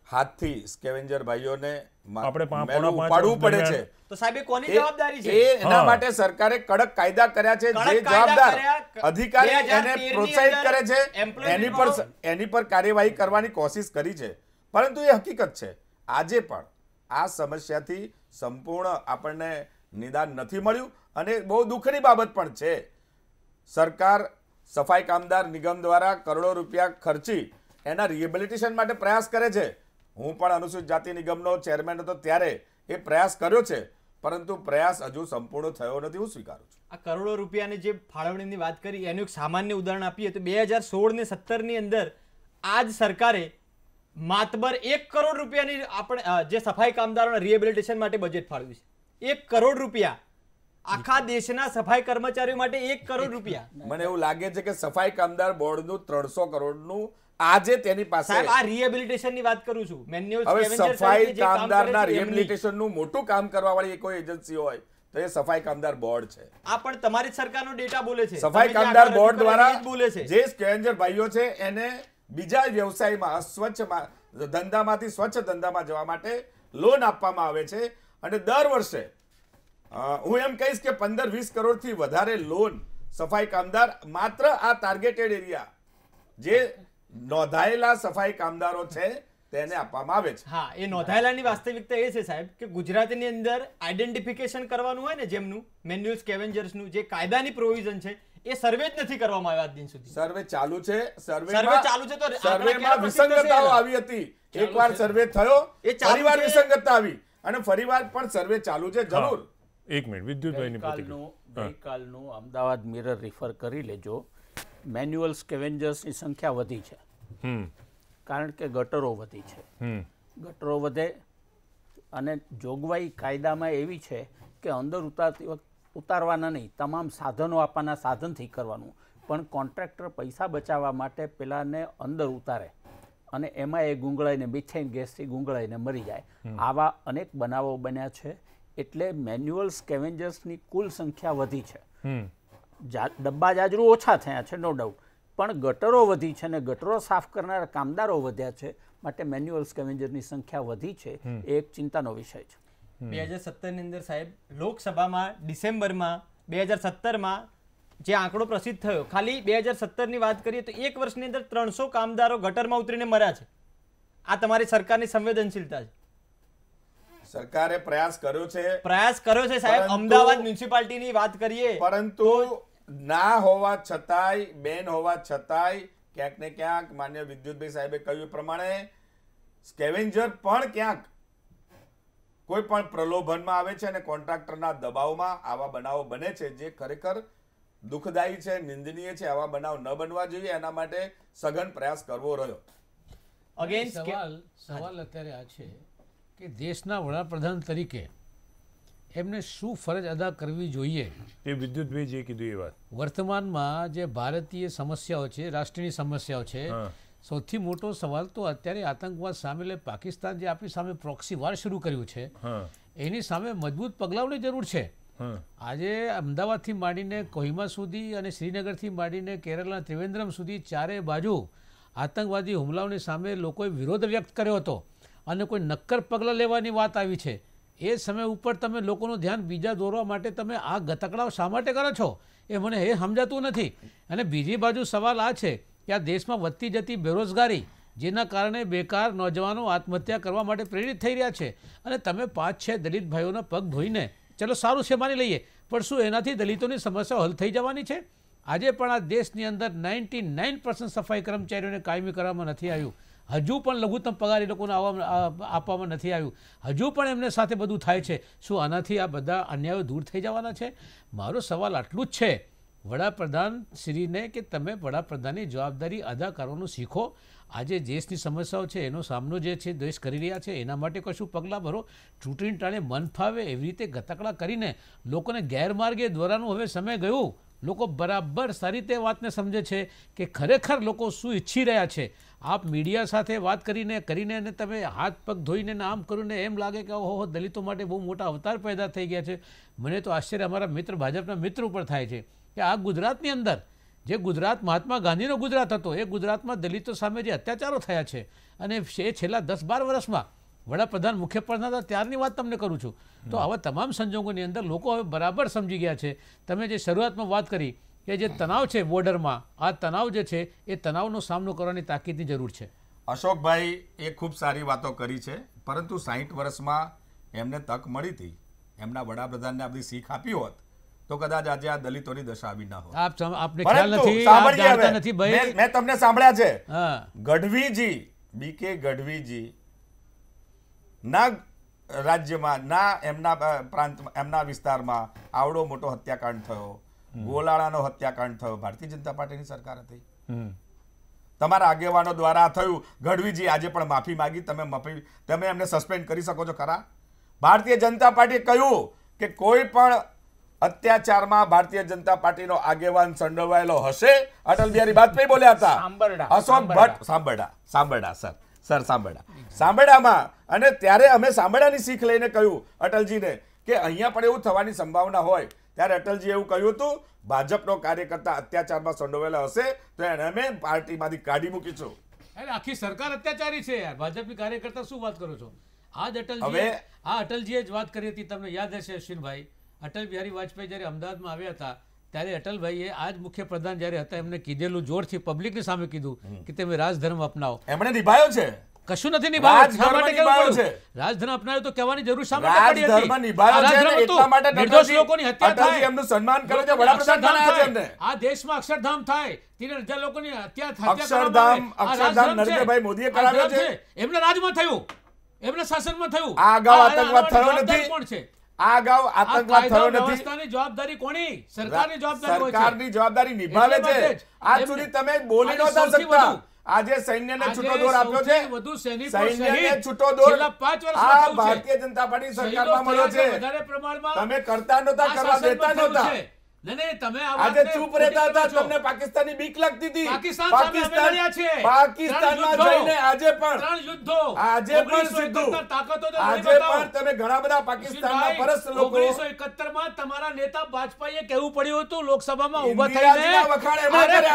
હાથથી સ્કેવેન્જર ભાઈઓને આપણે મેળું ઉપાડવું પડે છે. તો સાહેબ કોની જવાબદારી છે? એના માટે સરકારે કડક કાયદા કર્યા છે. જે જવાબદાર અધિકારી એને પ્રોત્સાહિત કરે છે એની પર કાર્યવાહી કરવાની કોશિશ કરી છે. પરંતુ એ હકીકત છે આજે પણ આ સમસ્યાથી સંપૂર્ણ આપણને નિદાન નથી મળ્યું, અને બહુ દુઃખની બાબત પણ છે. સરકાર સફાઈ કામદાર નિગમ દ્વારા કરોડો રૂપિયા ખર્ચી એના રિહેબિલિટેશન માટે પ્રયાસ કરે છે. હું પણ અનુસૂચિત જાતિ નિગમનો ચેરમેન હતો ત્યારે એ પ્રયાસ કર્યો છે, પરંતુ પ્રયાસ હજુ સંપૂર્ણ થયો નથી, હું સ્વીકારું છું. આ કરોડો રૂપિયાની જે ફાળવણીની વાત કરી એનું એક સામાન્ય ઉદાહરણ આપીએ તો 2016 ને 17 ની અંદર આ જ સરકારે માતબર 1 કરોડ રૂપિયાની આપણે જે સફાઈ કામદારોના રિહેબિલિટેશન માટે બજેટ ફાળવ્યું છે. 1 કરોડ રૂપિયા આખા દેશના સફાઈ કર્મચારીઓ માટે 1 કરોડ રૂપિયા. મને એવું લાગે છે કે સફાઈ કામદાર બોર્ડનું 300 કરોડનું આજે તેની પાસે. સાહેબ આ રિહેબિલિટેશનની વાત કરું છું. મેન્યુઅલ હવે સ્કેવેન્જર સફાઈ કામદારના રિહેબિલિટેશનનું મોટું કામ કરવા વાળી કોઈ એજન્સી હોય તો એ સફાઈ કામદાર બોર્ડ છે. આ પણ તમારી સરકારનો ડેટા બોલે છે. સફાઈ કામદાર બોર્ડ દ્વારા બોલે છે જે સ્કેવેન્જર ભાઈઓ છે એને બીજા વ્યવસાયમાં સ્વચ્છ ધંધામાંથી સ્વચ્છ ધંધામાં જવા માટે લોન આપવામાં આવે છે, અને દર વર્ષે હું એમ કહીશ કે 15-20 કરોડથી વધારે લોન સફાઈ કામદાર માત્ર આ ટાર્ગેટેડ એરિયા જે નોંધાયેલા સફાઈ કામદારો છે તેને આપવામાં આવે છે. હા, એ નોંધાયેલાની વાસ્તવિકતા એ છે સાહેબ કે ગુજરાતની અંદર આઈડેન્ટિફિકેશન કરવાનું હોય ને જેમનું મેન્યુઅલ સ્કેવેન્જર્સનું જે કાયદાની પ્રોવિઝન છે એ સર્વે જ નથી કરવામાં આવ્યા આજ દિન સુધી. સર્વે ચાલુ છે. સર્વે ચાલુ છે તો સર્વેમાં વિસંગતતાઓ આવી હતી. એકવાર સર્વે થયો, ફરીવાર વિસંગતતા આવી, અને ફરીવાર પણ સર્વે ચાલુ છે. જરૂર. એક મિનિટ વિદ્યુતભાઈની ગઈકાલનું અમદાવાદ મિરર રિફર કરી લેજો. મેન્યુઅલ સ્કેવેન્જર્સની સંખ્યા વધી છે કારણ કે ગટરો વધી છે. ગટરો વધે અને જોગવાઈ કાયદામાં એવી છે કે અંદર ઉતારવાના નહીં, તમામ સાધનો આપવાના, સાધનથી કરવાનું, પણ કોન્ટ્રાક્ટર પૈસા બચાવવા માટે પેલાને અંદર ઉતારે અને એમાં એ ગુંગળાઈને મિથેન ગેસથી ગુંગળાઈને મરી જાય. આવા અનેક બનાવો બન્યા છે. એટલે મેન્યુઅલ સ્કેવેન્જર્સની કુલ સંખ્યા વધી છે. ડબ્બા જાજરૂ ઓછા થયા છે નો ડાઉટ, પણ ગટરો વધી છે અને ગટરો સાફ કરનારા કામદારો વધ્યા છે, માટે મેન્યુઅલ સ્કેવેન્જરની સંખ્યા વધી છે. એ એક ચિંતાનો વિષય છે. 2017 ની અંદર સાહેબ લોકસભામાં ડિસેમ્બરમાં 2017માં જે આંકડો પ્રસિદ્ધ થયો, ખાલી 2017 ની વાત કરીએ તો એક વર્ષની અંદર 300 કામદારો ગટરમાં ઉતરીને મર્યા છે. આ તમારી સરકારની સંવેદનશીલતા છે. સરકારે પ્રયાસ કર્યો છે સાહેબ. અમદાવાદ મ્યુનિસિપાલિટીની વાત કરીએ, પરંતુ ના હોવા છતાંય, બેન હોવા છતાંય ક્યાંક ને ક્યાંક માન્ય વિદ્યુતભાઈ સાહેબે કહ્યું પ્રમાણે સ્કેવેન્જર પણ ક્યાંક કોઈ પણ પ્રલોભનમાં આવે છે અને કોન્ટ્રાક્ટરના દબાવમાં આવા બનાવો બને છે, જે ખરેખર દુઃખદાયી છે, નિંદનીય છે. આવા બનાવ ન બનવા જોઈએ, એના માટે સઘન પ્રયાસ કરવો રહ્યો. સવાલ અત્યારે આ છે કે દેશના વડાપ્રધાન તરીકે એમને શું ફરજ અદા કરવી જોઈએ? એ વિદ્યુતભાઈ જે કીધું એ વાત. વર્તમાનમાં જે ભારતીય સમસ્યાઓ છે, રાષ્ટ્રીય સમસ્યાઓ છે, સૌથી મોટો સવાલ તો અત્યારે આતંકવાદ સામે પાકિસ્તાન જે આપણી સામે પ્રોક્સી વાર શરૂ કર્યું છે એની સામે મજબૂત પગલાઓની જરૂર છે. આજે અમદાવાદથી માંડીને કોહિમા સુધી અને શ્રીનગરથી માંડીને કેરળના ત્રિવેન્દ્રમ સુધી ચારે બાજુ આતંકવાદી હુમલાઓની સામે લોકોએ વિરોધ વ્યક્ત કર્યો હતો અને કોઈ નક્કર પગલાં લેવાની વાત આવી છે. એ સમય ઉપર તમે લોકોનું ધ્યાન બીજા દોરવા માટે તમે આ ગતકડાઓ શા માટે કરો છો એ મને એ સમજાતું નથી. અને બીજી બાજુ સવાલ આ છે કે આ દેશમાં વધતી જતી બેરોજગારી, જેના કારણે બેકાર નોજવાનો આત્મહત્યા કરવા માટે પ્રેરિત થઈ રહ્યા છે, અને તમે 5-6 દલિત ભાઈઓના પગ ધોઈને ચલો સારું છે માની લઈએ, પણ શું એનાથી દલિતોની સમસ્યાઓ હલ થઈ જવાની છે? આજે પણ આ દેશની અંદર 99% સફાઈ કર્મચારીઓને કાયમી કરવામાં નથી આવ્યું. હજુ પણ લઘુત્તમ પગાર એ લોકોને આપવામાં નથી આવ્યું. હજુ પણ એમને સાથે બધું થાય છે. શું આનાથી આ બધા અન્યાયો દૂર થઈ જવાના છે? મારો સવાલ આટલું જ છે વડાપ્રધાન શ્રીને કે તમે વડાપ્રધાનની જવાબદારી અદા કરવાનું શીખો. આજે દેશની સમસ્યાઓ છે એનો સામનો જે છે દેશ કરી રહ્યા છે એના માટે કશું પગલાં ભરો. ચૂંટણી ટાણે મન ફાવે એવી રીતે ગતકડા કરીને લોકોને ગેરમાર્ગે દોરવાનું હવે સમય ગયું. લોકો બરાબર સારી રીતે વાતને સમજે છે કે ખરેખર લોકો શું ઈચ્છી રહ્યા છે. આપ મીડિયા સાથે વાત કરીને અને તમે હાથ પગ ધોઈને આમ કરીને એમ લાગે કે ઓહો દલિતો માટે બહુ મોટા અવતાર પેદા થઈ ગયા છે. મને તો આશ્ચર્ય અમારા મિત્ર ભાજપના મિત્ર ઉપર થાય છે કે આ ગુજરાતની અંદર જે ગુજરાત મહાત્મા ગાંધીનો ગુજરાત હતો એ ગુજરાતમાં દલિતો સામે જે અત્યાચારો થયા છે અને એ છેલ્લા 10-12 વર્ષમાં વડાપ્રધાન મુખ્યપ્રધાન હતા ત્યારની વાત તમને કરું છું. તો આવા તમામ સંજોગોની અંદર લોકો હવે બરાબર સમજી ગયા છે. તમે જે શરૂઆતમાં વાત કરી કે જે તણાવ છે બોર્ડરમાં, આ તણાવ જે છે એ તણાવનો સામનો કરવાની તાકીદની જરૂર છે. અશોકભાઈ એ ખૂબ સારી વાતો કરી છે, પરંતુ 60 વર્ષમાં એમને તક મળી હતી, એમના વડાપ્રધાનને આપણી શીખ આપી હોત તો કદાચ આજે આ દલિતોની દશા આવી ના હોત. આપને ખ્યાલ નથી, આપ જાણતા નથી ભાઈ. મેં તમને સાંભળ્યા છે. ગઢવીજી, બીકે ગઢવીજી ના રાજ્યમાં ના એમના પ્રાંતમાં એમના વિસ્તારમાં આવડો મોટો હત્યાકાંડ થયો, ગોલાળાનો હત્યાકાંડ થયો, ભારતીય જનતા પાર્ટીની સરકાર હતી. તમારા આગેવાનો દ્વારા થયું. ગઢવીજી આજે પણ માફી માંગી, તમે એમને સસ્પેન્ડ કરી શકો છો ખરા? ભારતીય જનતા પાર્ટીએ કહ્યું કે કોઈ પણ અત્યાચારમાં ભારતીય જનતા પાર્ટીનો આગેવાન સંડોવાયેલો હશે. અટલ બિહારી વાજપેયી બોલ્યા હતા. અશોક ભટ્ટ સાંભળા સર સાંભળામાં, અને ત્યારે અમે સાંભળાની શીખ લઈને કહ્યું અટલજીને કે અહીંયા પણ એવું થવાની સંભાવના હોય. ત્યારે અટલજી એવું કહ્યું હતું ભાજપનો કાર્યકર્તા અત્યાચારમાં સંડોવાયેલો હશે તો એને અમે પાર્ટીમાંથી કાઢી મૂકીશું. આખી સરકાર અત્યાચારી છે યાર, ભાજપની કાર્યકર્તા શું વાત કરો છો? અટલજીએ જ વાત કરી હતી, તમને યાદ હશે અશ્વિનભાઈ. અટલ બિહારી વાજપેયી જ્યારે અમદાવાદમાં આવ્યા હતા ત્યારે અટલભાઈએ આજ મુખ્યપ્રધાન જ્યારે હતા એમને કીધેલું જોરથી પબ્લિકની સામે કીધું કે તમે રાજધર્મ અપનાવો. એમણે નિભાયો છે. કશું નથી નિભાવ્યું. રાજધર્મ અપનાવ્યો તો કહેવાની જરૂર શા માટે પડી હતી? નિર્દોષ લોકોની હત્યા થાય, એમનું સન્માન કરે છે, વડાપ્રધાન બનાવ્યા છે એમને. આ દેશમાં અક્ષરધામ થાય, 30,000 લોકોની અક્ષરધામ નરેન્દ્રભાઈ મોદીએ કરાવ્યો છે. એમના રાજમાં થયું, એમના શાસનમાં થયું. આ અગાઉ આતંકવાદ થયો નથી. કોણ છે આ અગાઉ આતંકવાદ થયો નથી. વ્યવસ્થાની જવાબદારી કોની? સરકારની જવાબદારી હોય છે. સરકારની જવાબદારી નિભાવે છે. આજ સુધી તમે બોલી નહોતા શકતા. આજે સૈન્યને છૂટો દોર આપ્યો છે. સૈન્યને છૂટો દોર આ ભારતીય જનતા પાર્ટી સરકારમાં મળ્યો છે. તમે કરતા નહોતા, કરવા દેતા નહોતા. આજે ચૂપ રહેતા હતા. તમને પાકિસ્તાનની બીક લાગતી હતી. પાકિસ્તાનમાં જઈને આજે પણ તમે ઘણા બધા પાકિસ્તાનના પરસ્ત લોકો 1971માં તમારા નેતા વાજપેયીએ કહેવું પડ્યું હતું લોકસભામાં ઊભા થઈને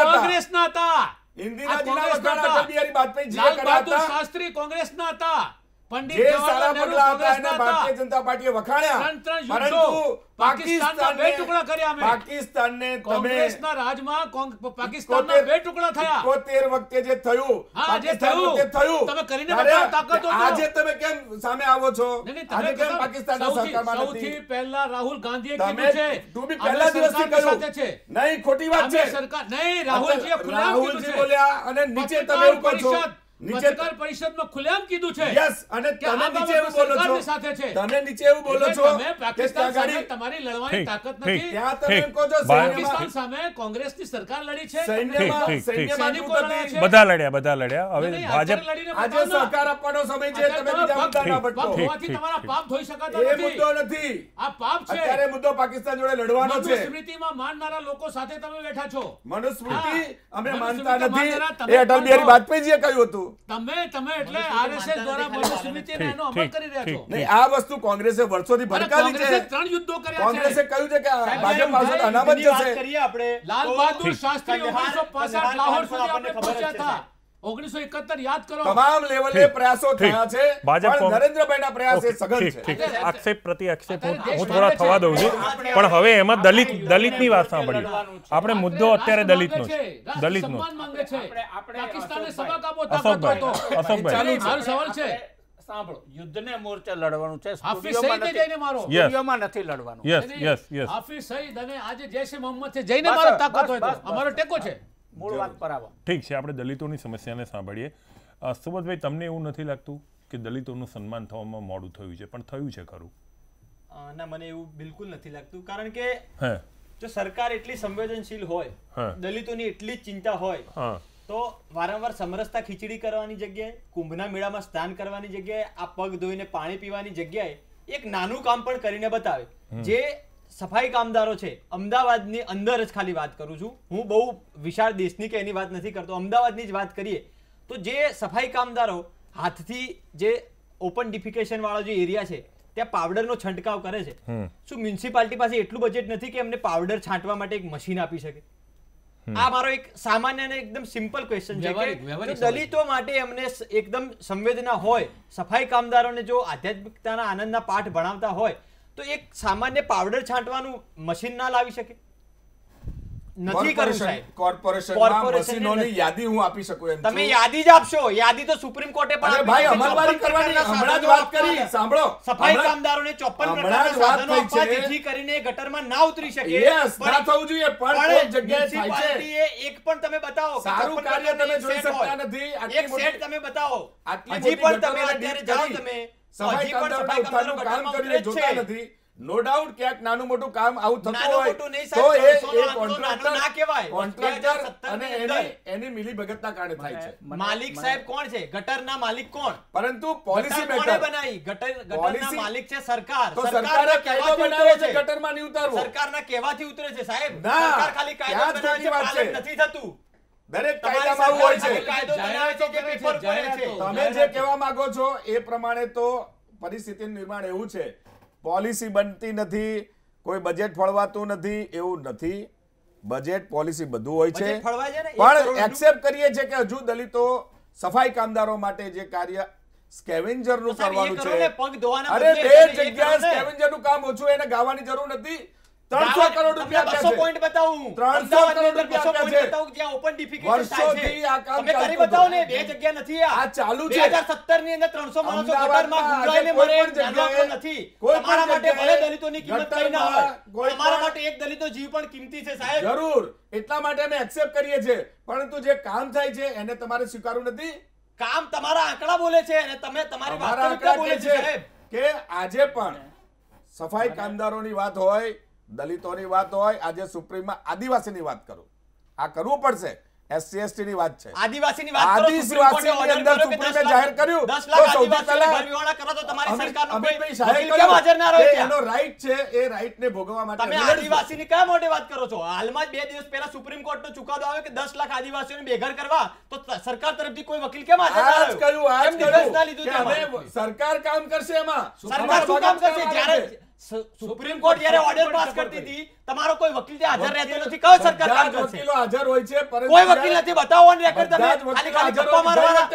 કોંગ્રેસના હતા. ઇન્દિરાજીના વખાણ અટલ બિહારી વાજપેયીજીએ કર્યા હતા. શાસ્ત્રી કોંગ્રેસના હતા. પંડિત જે સારા પગલા હતા એને ભારતીય જનતા પાર્ટીએ વખાણ્યા, પરંતુ પાકિસ્તાનના બે ટુકડા કર્યા અમે. પાકિસ્તાનને તમે કોંગ્રેસના રાજમાં પાકિસ્તાનના બે ટુકડા થયા. 71 વખતે જે થયું, પાકિસ્તાન વખતે થયું, તમે કરીને બતાવો તાકાત. આજે તમે કેમ સામે આવો છો? આજે કેમ પાકિસ્તાનના સરકારમાં નથી? સૌથી પહેલા રાહુલ ગાંધીએ કીધું છે, તું બી પહેલા દિવસથી કહ્યું નહીં, ખોટી વાત છે. સરકાર નહીં, રાહુલજીએ ખુલ્લેઆમ કીધું છે. બોલ્યા અને નીચે તમે એવું કહો છો. પત્રકાર પરિષદમાં ખુલ્લેઆમ કીધું છે. યસ, અને તમે નીચે એવું બોલો છો. તમે નીચે એવું બોલો છો કે પાકિસ્તાન સામે તમારી લડવાની તાકાત નથી. ત્યાં તમે એમ કહો છો પાકિસ્તાન સામે કોંગ્રેસની સરકાર લડી છે. બધા લડ્યા. હવે ભાજપ આજે સહકાર આપવાનો સમય છે. તમે બીજા મુદ્દાના ભટકો. તમારા પાપ ધોઈ શકાતા એ નથી. મુદ્દો નથી. આ પાપ છે. અત્યારે મુદ્દો પાકિસ્તાન જોડે લડવાનો છે. મનુસ્મૃતિમાં માનનારા લોકો સાથે તમે બેઠા છો. મનુસ્મૃતિ અમે માનતા નથી. એ અટલ બિહારી વાજપેયીજીએ કહ્યું હતું. તમે એટલે આરએસએસ દ્વારા મનુસ્મૃતિને એનો અમલ કરી રહ્યા છો. નહીં, આ વસ્તુ કોંગ્રેસે વર્ષોથી ભડકાવી છે. કોંગ્રેસે 3 યુદ્ધો કર્યા છે. કોંગ્રેસે કહ્યું છે કે ભાજપ પાસે અનામત જશે. લાલ બહાદુર શાસ્ત્રી 1965 લાહોર સુધી આપણે પહોંચ્યા હતા. 1971 યાદ કરો. તમામ લેવલે પ્રયાસો થયા છે, પણ નરેન્દ્રભાઈના પ્રયાસ એ સઘન છે. આક્ષેપ પ્રતિ આક્ષેપ હું થોડા થવા દઉં છું, પણ હવે એમાં દલિતની વાત સાંભળી. આપણે મુદ્દો અત્યારે દલિતનો છે. સન્માન માંગે છે. પાકિસ્તાનને સબક આપો, તાકાત હોય તો. અશોકભાઈ, મારો સવાલ છે, સાંભળો, યુદ્ધને મોરચે લડવાનું છે, હાફિઝ સઈદને જઈને મારો. સ્ટુડિયોમાં નથી લડવાનું. યસ. હાફિઝ સઈદ અને આજે જૈશ-એ મોહમ્મદ છે, જઈને મારો તાકાત હોય તો અમારો ટેકો છે. મૂળ વાત પર આવો. ઠીક છે, આપણે દલિતોની સમસ્યાને સાંભળીએ. સુબોધભાઈ, તમને એવું નથી લાગતું કે દલિતોનું સન્માન થવામાં મોડું થયું છે, પણ થયું છે ખરું? ના, મને એવું બિલકુલ નથી લાગતું, કારણ કે જો સરકાર એટલી સંવેદનશીલ હોય, દલિતોની એટલી જ ચિંતા હોય, તો વારંવાર સમરસતા ખીચડી કરવાની જગ્યાએ, કુંભના મેળામાં સ્નાન કરવાની જગ્યાએ, આ પગ ધોઈને પાણી પીવાની જગ્યાએ એક નાનું કામ પણ કરીને બતાવે. જે સફાઈ કામદારો છે, અમદાવાદની અંદર જ ખાલી વાત કરું છું, હું બહુ વિશાળ દેશની કે એની વાત નથી કરતો, અમદાવાદની જ વાત કરીએ તો જે સફાઈ કામદારો હાથથી જે ઓપન ડિફિકેશન વાળો જે એરિયા છે ત્યાં પાવડરનો છંટકાવ કરે છે, શું મ્યુનિસિપાલિટી પાસે એટલું બજેટ નથી કે એમને પાવડર છાંટવા માટે એક મશીન આપી શકે? આ મારો એક સામાન્ય અને એકદમ સિમ્પલ ક્વેશ્ચન છે કે દલિતો માટે એમને એકદમ સંવેદના હોય, સફાઈ કામદારોને જો આધ્યાત્મિકતાના આનંદના પાઠ ભણાવતા હોય તો એક સામાન્ય પાવડર છાંટવાનું મશીન ના લાવી શકે? નથી કર્યું સાહેબ. કોર્પોરેશનમાં મશીનોની યાદી હું આપી શકું એમ તમે યાદી જ આપશો? યાદી તો સુપ્રીમ કોર્ટે પણ આપી. ભાઈ અમલવારી કરવાની હમણાં જ વાત કરી, સાંભળો. સફાઈ કામદારોને 54 પ્રકારના સાધનો આપવા જેથી કરીને ગટરમાં ના ઉતરી શકે. યસ, ના થવું જોઈએ, પણ કોઈ જગ્યાએ થાય છે. એક પણ તમે બતાવો સારું કાર્ય તમે જોઈ શકતા નથી. એક સેટ તમે બતાવો. હજી પણ તમે અત્યારે જાઓ, તમે સફાઈ કામદારો કામ કરીને જોતા નથી. નો ડાઉટ ક્યાંક નાનું મોટું કામ આવું થતું હોય તો એ કોન્ટ્રાક્ટર અને એની મિલીભગતના કારણે થાય છે. માલિક સાહેબ કોણ છે? ગટરના માલિક કોણ? પરંતુ પોલિસી મેટર બનાવી. ગટરના માલિક છે સરકાર. તો સરકારે કાયદો બનાવ્યો છે ગટરમાં નહીં ઉતારવો. સરકારના કહેવાથી ઉતરે છે સાહેબ. ના, સરકાર ખાલી કાયદો બનાવે છે, પાલન નથી થતું. દરેક કાયદામાં આવું હોય છે. કાયદો બનાવે છે કે પેપર પડે છે. તમે જે કહેવા માંગો છો એ પ્રમાણે તો પરિસ્થિતિનું નિર્માણ એવું છે, પોલિસી બનતી નથી, કોઈ બજેટ ફળવાતું નથી, એવું નથી. બજેટ પોલિસી બધું હોય છે, પણ એક્સેપ્ટ કરીએ છીએ કે હજુ દલિતો સફાઈ કામદારો માટે જે કાર્ય સ્કેવેન્જર નું કરવાનું છે, અરે 2 જગ્યાએ સ્કેવેન્જર નું કામ ઓછું, એને ગાવાની જરૂર નથી. 300 કરોડ રૂપિયા 200 પોઈન્ટ બતાવું. 300 કરોડ રૂપિયા બતાવું જ્યાં ઓપન ડિફિકેશન થાય છે. વર્ષોથી આ કામ તમે કરી બતાવો ને. 2 જગ્યા નથી. આ ચાલુ છે. 2017 ની અંદર 300 માણસો ગટરમાં ગુંગળાઈને મરે જગ્યાએ નથી. તમારા માટે ભલે દલિતોની કિંમત કઈ ના હોય, તમારા માટે એક દલિતો જીવ પણ કિંમતી છે સાહેબ. જરૂર, એટલા માટે અમે એક્સેપ્ટ કરીએ છીએ, પરંતુ જે કામ થાય છે એને તમારે સ્વીકારવું નથી. કામ તમારા આંકડા બોલે છે અને તમે તમારી વાસ્તવિકતા બોલે છે સાહેબ. કે આજે પણ સફાઈ કામદારોની વાત હોય, દલિતોની વાત હોય, આજે સુપ્રીમમાં આદિવાસીની વાત કરું, આ કરવું પડશે. SC/ST ની વાત છે. આદિવાસીની વાત કરો. આદિવાસીની અંદર સુપ્રીમે જાહેર કર્યું 10 લાખ આદિવાસીઓને ઘરવિહોણા કરો તો તમારી સરકારનો કોઈ વકીલ કેમ હાજર ના રહ્યો? એનો રાઈટ છે, એ રાઈટને ભોગવવા માટે તમે આદિવાસીની કયા મોટે વાત કરો છો? હાલમાં જ 2 દિવસ પહેલા સુપ્રીમ કોર્ટનો ચુકાદો આવ્યો કે 10 લાખ આદિવાસીઓને બેઘર કરવા, તો સરકાર તરફથી કોઈ વકીલ કેમ હાજર ના રહ્યો? આજ કહ્યું સરકાર કામ કરશે. એમાં સરકાર શું કામ કરશે? જ્યારે સુપ્રીમ કોર્ટ જ્યારે ઓર્ડર પાસ કરતી હતી, તમારો કોઈ વકીલ ત્યાં હાજર રહેતો નથી. કયો સરકાર કામ કરશે? વકીલો હાજર હોય છે, પરંતુ કોઈ વકીલ નથી. બતાવો ને રેકોર્ડ. તમે ખાલી ગપ્પા મારવાના.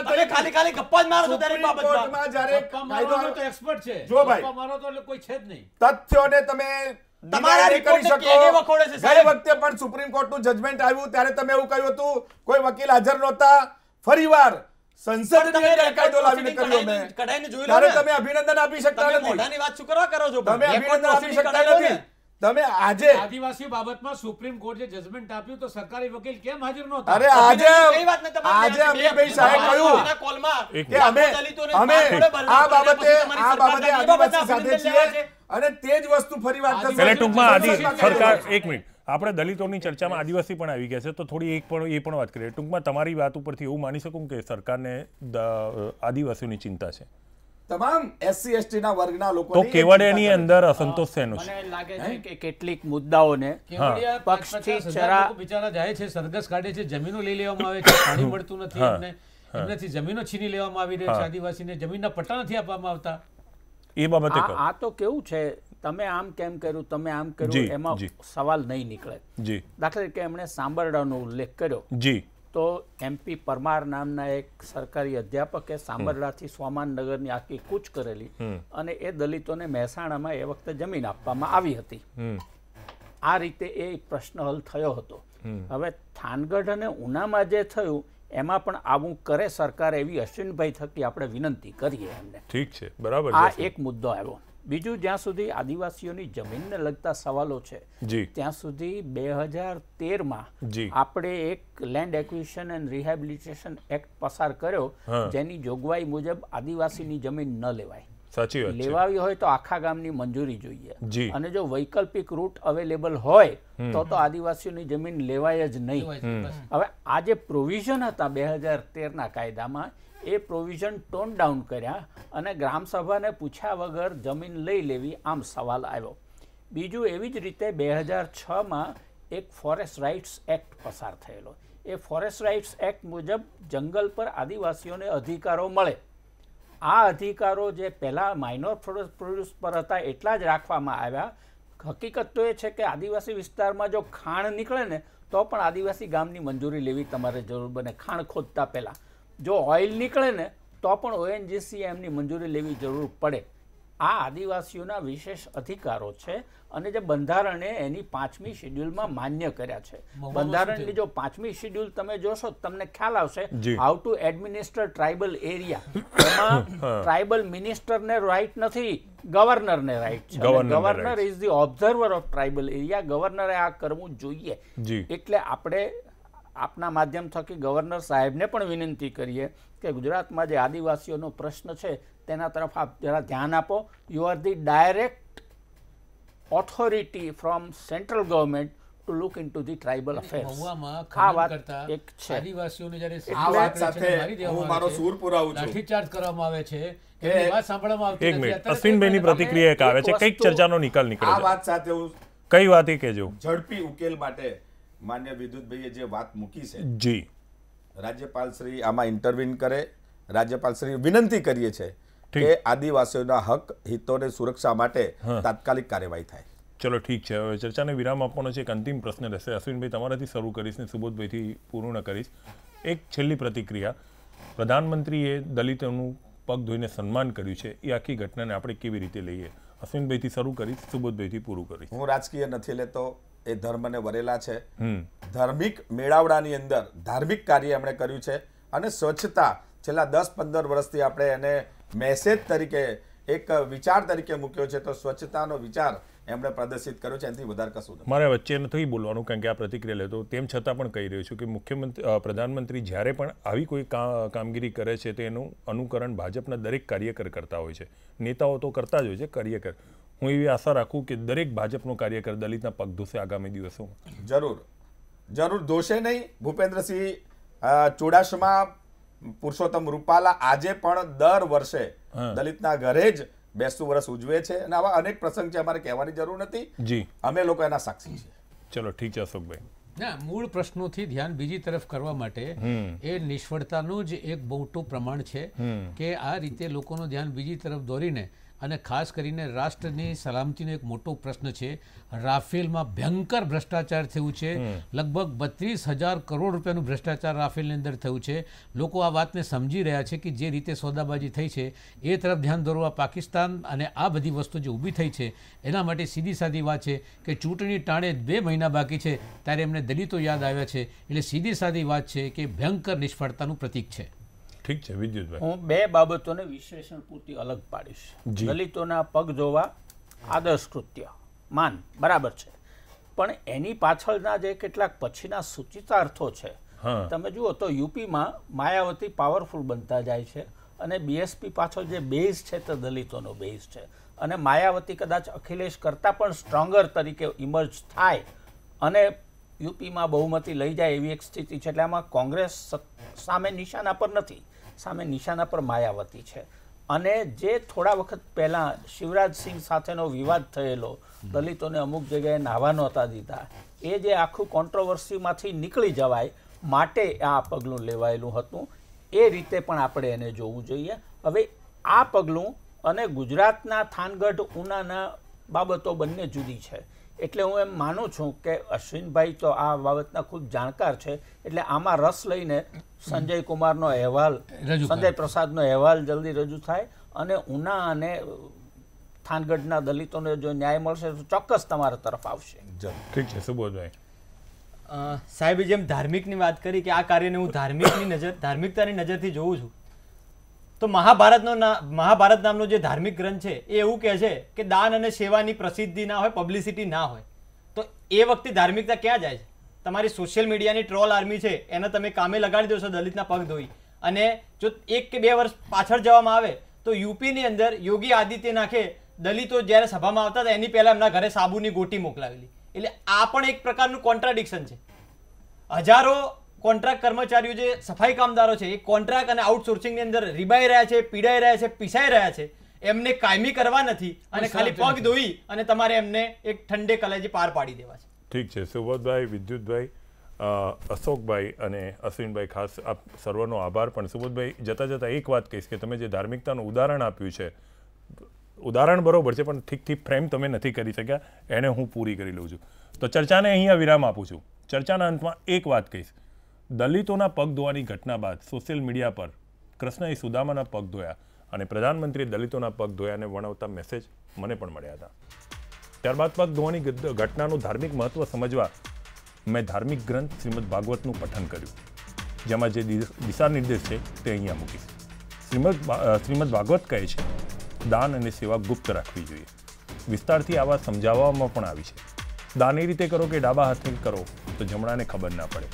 તમે ખાલી ગપ્પા જ મારો છો દરેક બાબતમાં. જ્યારે કાયદો તો એક્સપર્ટ છે, જો ભાઈ ગપ્પા મારો તો કોઈ છે જ નહીં. તથ્યોને તમે તમારા રિપોર્ટને કેગે વખોડે છે સાહેબ. ગઈ વખતે પણ સુપ્રીમ કોર્ટનું જજમેન્ટ આવ્યું ત્યારે તમે એવું કહ્યું હતું કોઈ વકીલ હાજર નહોતા. ફરીવાર સંસદની અંદર કાયદો લાવીને કર્યો મેં, ત્યારે તમે અભિનંદન આપી શકતા નથી. મોઢાની વાત શું કરવા કરો છો? તમે અભિનંદન આપી શકતા નથી. તમે આજે આદિવાસી બાબતમાં સુપ્રીમ કોર્ટે જજમેન્ટ આપ્યું તો સરકારી વકીલ કેમ હાજર નહોતા? અરે આજે અમીરભાઈ સાહેબ કહ્યું કે અમે આ બાબતે આદિવાસી સાથે છીએ અને તે જ વસ્તુ ફરીવાર થશે. એટલે ટૂંકમાં સરકાર, એક મિનિટ, આપણે દલિતોની ચર્ચામાં આદિવાસી પણ આવી ગયા છે, તો થોડી એ પણ વાત કરીએ. ટૂંકમાં તમારી વાત ઉપરથી એવું માની શકું કે સરકારને આદિવાસીઓની ચિંતા છે? તમામ SC/ST ના વર્ગના લોકો તો કેવડિયાની અંદર અસંતોષ છે. મને લાગે છે કે કેટલીક મુદ્દાઓને પક્ષથી બિચારા જાય છે, સરઘસ કાઢે છે, જમીનો લઈ લેવામાં આવે છે, પાણી મળતું નથી એમને, એમનેથી જમીનો છીની લેવામાં આવી રહી છે, આદિવાસીને જમીનના પટ્ટા નથી આપવામાં આવતા. એ બાબતે આ તો કેવું છે, તમે આમ કેમ કર્યું, તમે આમ કર્યું, એમાં સવાલ નહીં નીકળે. દાખલા તરીકે એમણે સાંભરડાનો ઉલ્લેખ કર્યો. તો MP પરમાર નામના એક સરકારી અધ્યાપકે સાંભરડાથી સોમાનનગરની આખી કૂચ કરેલી અને એ દલિતોને મહેસાણામાં એ વખતે જમીન આપવામાં આવી હતી. આ રીતે એ પ્રશ્ન હલ થયો હતો. હવે થાનગઢ અને ઉનામાં જે થયું એમાં પણ આવું કરે સરકાર, એવી અશ્વિનભાઈ થકી આપણે વિનંતી કરીએ એમને. ઠીક છે, બરાબર. આ એક મુદ્દો આવ્યો. બીજું, જ્યાં સુધી આદિવાસીઓની જમીનને લગતા સવાલો છે ત્યાં સુધી 2013માં આપણે એક land acquisition and rehabilitation act પસાર કર્યો જેની જોગવાઈ મુજબ આદિવાસીની જમીન ન લેવાય. સાચી વાત છે. લેવાવી હોય તો આખા ગામની મંજૂરી જોઈએ જી. અને જો વૈકલ્પિક રૂટ અવેલેબલ હોય તો આદિવાસીઓની જમીન લેવાય જ નહીં. હવે આ જે પ્રોવિઝન હતા 2013ના કાયદામાં એ પ્રોવિઝન ટોન ડાઉન કર્યા અને ગ્રામસભાને પૂછ્યા વગર જમીન લઈ લેવી આમ સવાલ આવ્યો. બીજું એવી જ રીતે 2006માં એક ફોરેસ્ટ રાઇટ્સ એક્ટ પસાર થયેલો. એ ફોરેસ્ટ રાઇટ્સ એક્ટ મુજબ જંગલ પર આદિવાસીઓને અધિકારો મળે. આ અધિકારો જે પહેલાં માઇનોર પ્રોડ્યુસ પર હતા એટલા જ રાખવામાં આવ્યા. હકીકત તો એ છે કે આદિવાસી વિસ્તારમાં જો ખાણ નીકળે ને તો પણ આદિવાસી ગામની મંજૂરી લેવી તમારે જરૂર બને ખાણ ખોદતા પહેલાં. જો ઓઇલ નીકળે ને તો પણ ONGC એમની મંજૂરી લેવી જરૂર પડે. આ આદિવાસીઓના વિશેષ અધિકારો છે અને જે બંધારણે એની 5મી શેડ્યુલમાં માન્ય કર્યા છે. બંધારણની જો 5મી શેડ્યુલ તમે જોશો તમને ખ્યાલ આવશે how to administer tribal area. એમાં ટ્રાઇબલ મિનિસ્ટરને રાઇટ નથી, ગવર્નરને રાઇટ છે. Governor is the observer of tribal area. ગવર્નરે આ કરવું જોઈએ. એટલે આપણે આપના માધ્યમ થકી ગવર્નર સાહેબને પણ વિનંતી કરીએ કે ગુજરાતમાં જે આદિવાસીઓનો પ્રશ્ન છે તેના તરફ આપ જરા ધ્યાન આપો. You are the direct authority from central government to look into the tribal affairs. આ વાત એક છે. આદિવાસીઓને જ્યારે આ વાત સાથે હું મારો સૂર પુરાવું છું. લાઠીચાર્જ કરવામાં આવે છે એની વાત સાંભળવામાં આવતી એક નથી. મિનિટ, અશ્વિનભાઈની પ્રતિક્રિયા એક આવે છે, કઈક ચર્ચાનો નિકાલ નીકળે આ છે. વાત સાથે હું કઈ વાત એ કહેજો. ઝડપી ઉકેલ માટે માન્ય વિદ્યુતભાઈએ જે વાત મૂકી છે, જી, રાજ્યપાલ શ્રી આમાં ઇન્ટરવીન કરે. રાજ્યપાલ શ્રી વિનંતી કરીએ છે કે આદિવાસીઓના હક હિતોને સુરક્ષા માટે તાત્કાલિક કાર્યવાહી થાય. ચલો ઠીક છે. હવે ચર્ચાને વિરામ આપવાનો છે. એક અંતિમ પ્રશ્ન રહેશે. અશ્વિનભાઈ તમારાથી શરૂ કરીશ ને સુબોધભાઈથી પૂર્ણ કરીશ. એક છેલ્લી પ્રતિક્રિયા. પ્રધાનમંત્રીએ દલિતોનું પગ ધોઈને સન્માન કર્યું છે, એ આખી ઘટનાને આપણે કેવી રીતે લઈએ? અશ્વિનભાઈથી શરૂ કરીશ, સુબોધભાઈથી પૂરું કરીશ. હું રાજકીય નથી લેતો, એ ધર્મને વરેલા છે. ધાર્મિક મેળાવડાની અંદર ધાર્મિક કાર્ય એમણે કર્યું છે અને સ્વચ્છતા છેલ્લા 10-15 વર્ષથી આપણે એને મેસેજ તરીકે એક વિચાર તરીકે મૂક્યો છે, તો સ્વચ્છતાનો વિચાર એમણે પ્રદર્શિત કર્યો છે. એનાથી વધારે કશું નથી. મારે વચ્ચે નથી બોલવાનું કારણ કે આ પ્રતિક્રિયા લેતો, તેમ છતાં પણ કહી રહ્યો છું કે પ્રધાનમંત્રી જ્યારે પણ આવી કોઈ કામગીરી કરે છે તો એનું અનુકરણ ભાજપના દરેક કાર્યકર કરતા હોય છે. નેતાઓ તો કરતા જ હોય છે, કાર્યકર. હું એવી આશા રાખું કે દરેક ભાજપનો કાર્યકર દલિતના પગ ધોશે આગામી દિવસોમાં. જરૂર ધોશે નહીં. ભૂપેન્દ્રસિંહ ચુડાસમા, પુરુષોત્તમ રૂપાલા આજે પણ દર વર્ષે દલિતના ઘરે જ બેસતું વર્ષ ઉજવે છે અને આવા અનેક પ્રસંગ છે. અમારે કહેવાની જરૂર નથી. જી, અમે લોકો એના સાક્ષી છીએ. ચલો ઠીક છે અશોકભાઈ. ના, મૂળ પ્રશ્નોથી ધ્યાન બીજી તરફ કરવા માટે એ નિષ્ફળતાનું જ એક મોટું પ્રમાણ છે કે આ રીતે લોકોનું ધ્યાન બીજી તરફ દોરીને અને ખાસ કરીને રાષ્ટ્રની સલામતીનો એક મોટો પ્રશ્ન છે. રાફેલમાં ભયંકર ભ્રષ્ટાચાર થયું છે. લગભગ 32,000 કરોડ રૂપિયાનું ભ્રષ્ટાચાર રાફેલની અંદર થયું છે. લોકો આ વાતને સમજી રહ્યા છે કે જે રીતે સોદાબાજી થઈ છે એ તરફ ધ્યાન દોરવા પાકિસ્તાન અને આ બધી વસ્તુ જે ઊભી થઈ છે એના માટે સીધી સાદી વાત છે કે ચૂંટણી ટાણે 2 મહિના બાકી છે ત્યારે એમને દલિતો યાદ આવ્યા છે. એટલે સીધી સાદી વાત છે કે ભયંકર નિષ્ફળતાનું પ્રતીક છે. ઠીક છે વિદ્યુતભાઈ. હું 2 બાબતોને વિશ્લેષણ પૂરતી અલગ પાડીશ. દલિતોના પગ ધોવા આદર્શ કૃત્ય માન બરાબર છે, પણ એની પાછળના જે કેટલાક પછીના સૂચિતાર્થો છે તમે જુઓ તો યુપીમાં માયાવતી પાવરફુલ બનતા જાય છે અને BSP પાછળ જે બેઝ છે તે દલિતોનો બેઝ છે અને માયાવતી કદાચ અખિલેશ કરતાં પણ સ્ટ્રોંગર તરીકે ઇમર્જ થાય અને યુપીમાં બહુમતી લઈ જાય એવી એક સ્થિતિ છે. એટલે આમાં કોંગ્રેસ સામે નિશાના પર નથી, સામે નિશાના પર માયાવતી છે. અને જે થોડા વખત પહેલાં શિવરાજસિંહ સાથેનો વિવાદ થયેલો, દલિતોને અમુક જગ્યાએ નાહવા નહોતા દીધા, એ જે આખું કોન્ટ્રોવર્સીમાંથી નીકળી જવાય માટે આ પગલું લેવાયેલું હતું. એ રીતે પણ આપણે એને જોવું જોઈએ. હવે આ પગલું અને ગુજરાતના થાનગઢ ઉનાના બાબતો બંને જુદી છે. એટલે હું એમ માનું છું કે અશ્વિનભાઈ તો આ બાબતના ખૂબ જાણકાર છે, એટલે આમાં રસ લઈને સંજય કુમારનો અહેવાલ, સંજય પ્રસાદનો અહેવાલ જલ્દી રજૂ થાય અને ઉના અને થાનગઢના દલિતોને જો ન્યાય મળશે તો ચોક્કસ તમારા તરફ આવશે. ઠીક છે સુબોધભાઈ. સાહેબે જેમ ધાર્મિકની વાત કરી કે આ કાર્યને હું ધાર્મિકતાની નજરથી જોઉં છું, તો મહાભારત નામનો જે ધાર્મિક ગ્રંથ છે એ એવું કહે છે કે દાન અને સેવાની પ્રસિદ્ધિ ના હોય, પબ્લિસિટી ના હોય. તો એ વખતે ધાર્મિકતા ક્યાં જાય છે? તમારી સોશિયલ મીડિયાની ટ્રોલ આર્મી છે એને તમે કામે લગાડી દો છો દલિતના પગ ધોઈ, અને જો 1 કે 2 વર્ષ પાછળ જવામાં આવે તો યુપીની અંદર યોગી આદિત્યનાથે દલિતો જ્યારે સભામાં આવતા હતા એની પહેલા એમના ઘરે સાબુની ગોટી મોકલાવેલી. એટલે આ પણ એક પ્રકારનું કોન્ટ્રાડિક્શન છે. હજારો કોન્ટ્રાક્ટ કર્મચારીઓ જે સફાઈ કામદારો છે એ કોન્ટ્રાક્ટ અને આઉટસોર્સિંગની અંદર રીબાઈ રહ્યા છે, પીડાઈ રહ્યા છે, પીસાઈ રહ્યા છે. એમને કાયમી કરવા નથી અને ખાલી પગ ધોઈ અને તમારે એમને એક ઠંડે કલેજે પાર પાડી દેવા છે. ઠીક છે. સુબોધભાઈ, વિદ્યુતભાઈ, અશોકભાઈ અને અશ્વિનભાઈ, ખાસ આપ સર્વનો આભાર. પણ સુબોધભાઈ, જતાં જતાં એક વાત કહીશ કે તમે જે ધાર્મિકતાનું ઉદાહરણ આપ્યું છે, ઉદાહરણ બરોબર છે પણ ઠીકથી ફ્રેમ તમે નથી કરી શક્યા, એને હું પૂરી કરી લઉં છું. તો ચર્ચાને અહીંયા વિરામ આપું છું. ચર્ચાના અંતમાં એક વાત કહીશ. દલિતોના પગ ધોવાની ઘટના બાદ સોશિયલ મીડિયા પર કૃષ્ણએ સુદામાના પગ ધોયા અને પ્રધાનમંત્રીએ દલિતોના પગ ધોયાને વર્ણવતા મેસેજ મને પણ મળ્યા હતા. ત્યારબાદ પગ ધોવાની ઘટનાનું ધાર્મિક મહત્વ સમજવા મેં ધાર્મિક ગ્રંથ શ્રીમદ ભાગવતનું પઠન કર્યું, જેમાં જે દિશા નિર્દેશ છે તે અહીંયા મૂકીશ. શ્રીમદ ભાગવત કહે છે દાન અને સેવા ગુપ્ત રાખવી જોઈએ. વિસ્તારથી આ વાત સમજાવવામાં પણ આવી છે. દાન એ રીતે કરો કે ડાબા હાથે કરો તો જમણાને ખબર ના પડે.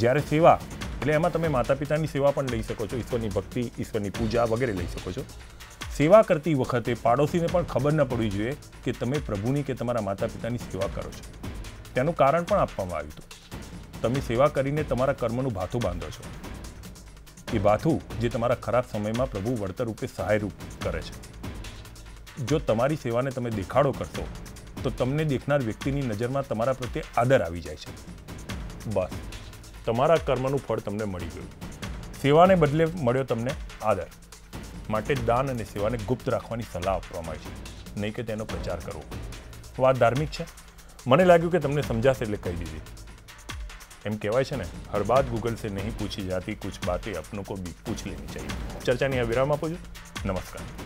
જ્યારે સેવા એટલે એમાં તમે માતા પિતાની સેવા પણ લઈ શકો છો, ઈશ્વરની ભક્તિ, ઈશ્વરની પૂજા વગેરે લઈ શકો છો. સેવા કરતી વખતે પાડોશીને પણ ખબર ન પડવી જોઈએ કે તમે પ્રભુની કે તમારા માતા પિતાની સેવા કરો છો. તેનું કારણ પણ આપવામાં આવ્યું હતું. તમે સેવા કરીને તમારા કર્મનું ભાથું બાંધો છો. એ ભાથું જે તમારા ખરાબ સમયમાં પ્રભુ વળતર રૂપે સહાયરૂપ કરે છે. જો તમારી સેવાને તમે દેખાડો કરશો તો તમને દેખનાર વ્યક્તિની નજરમાં તમારા પ્રત્યે આદર આવી જાય છે. બસ, તમારા કર્મનું ફળ તમને મળી ગયું. સેવાને બદલે મળ્યો તમને આદર. માટે દાન અને સેવાને ગુપ્ત રાખવાની સલાહ આપવામાં આવી છે, નહીં કે તેનો પ્રચાર કરવો. વાત ધાર્મિક છે. મને લાગ્યું કે તમને સમજાશે એટલે કહી દીધી. એમ કહેવાય છે ને, હર બાત ગૂગલ से नहीं पूछी जाती, कुछ बातें अपनों को भी पूछ लेनी चाहिए. ચર્ચાની આ વિરામ આપું છું. નમસ્કાર.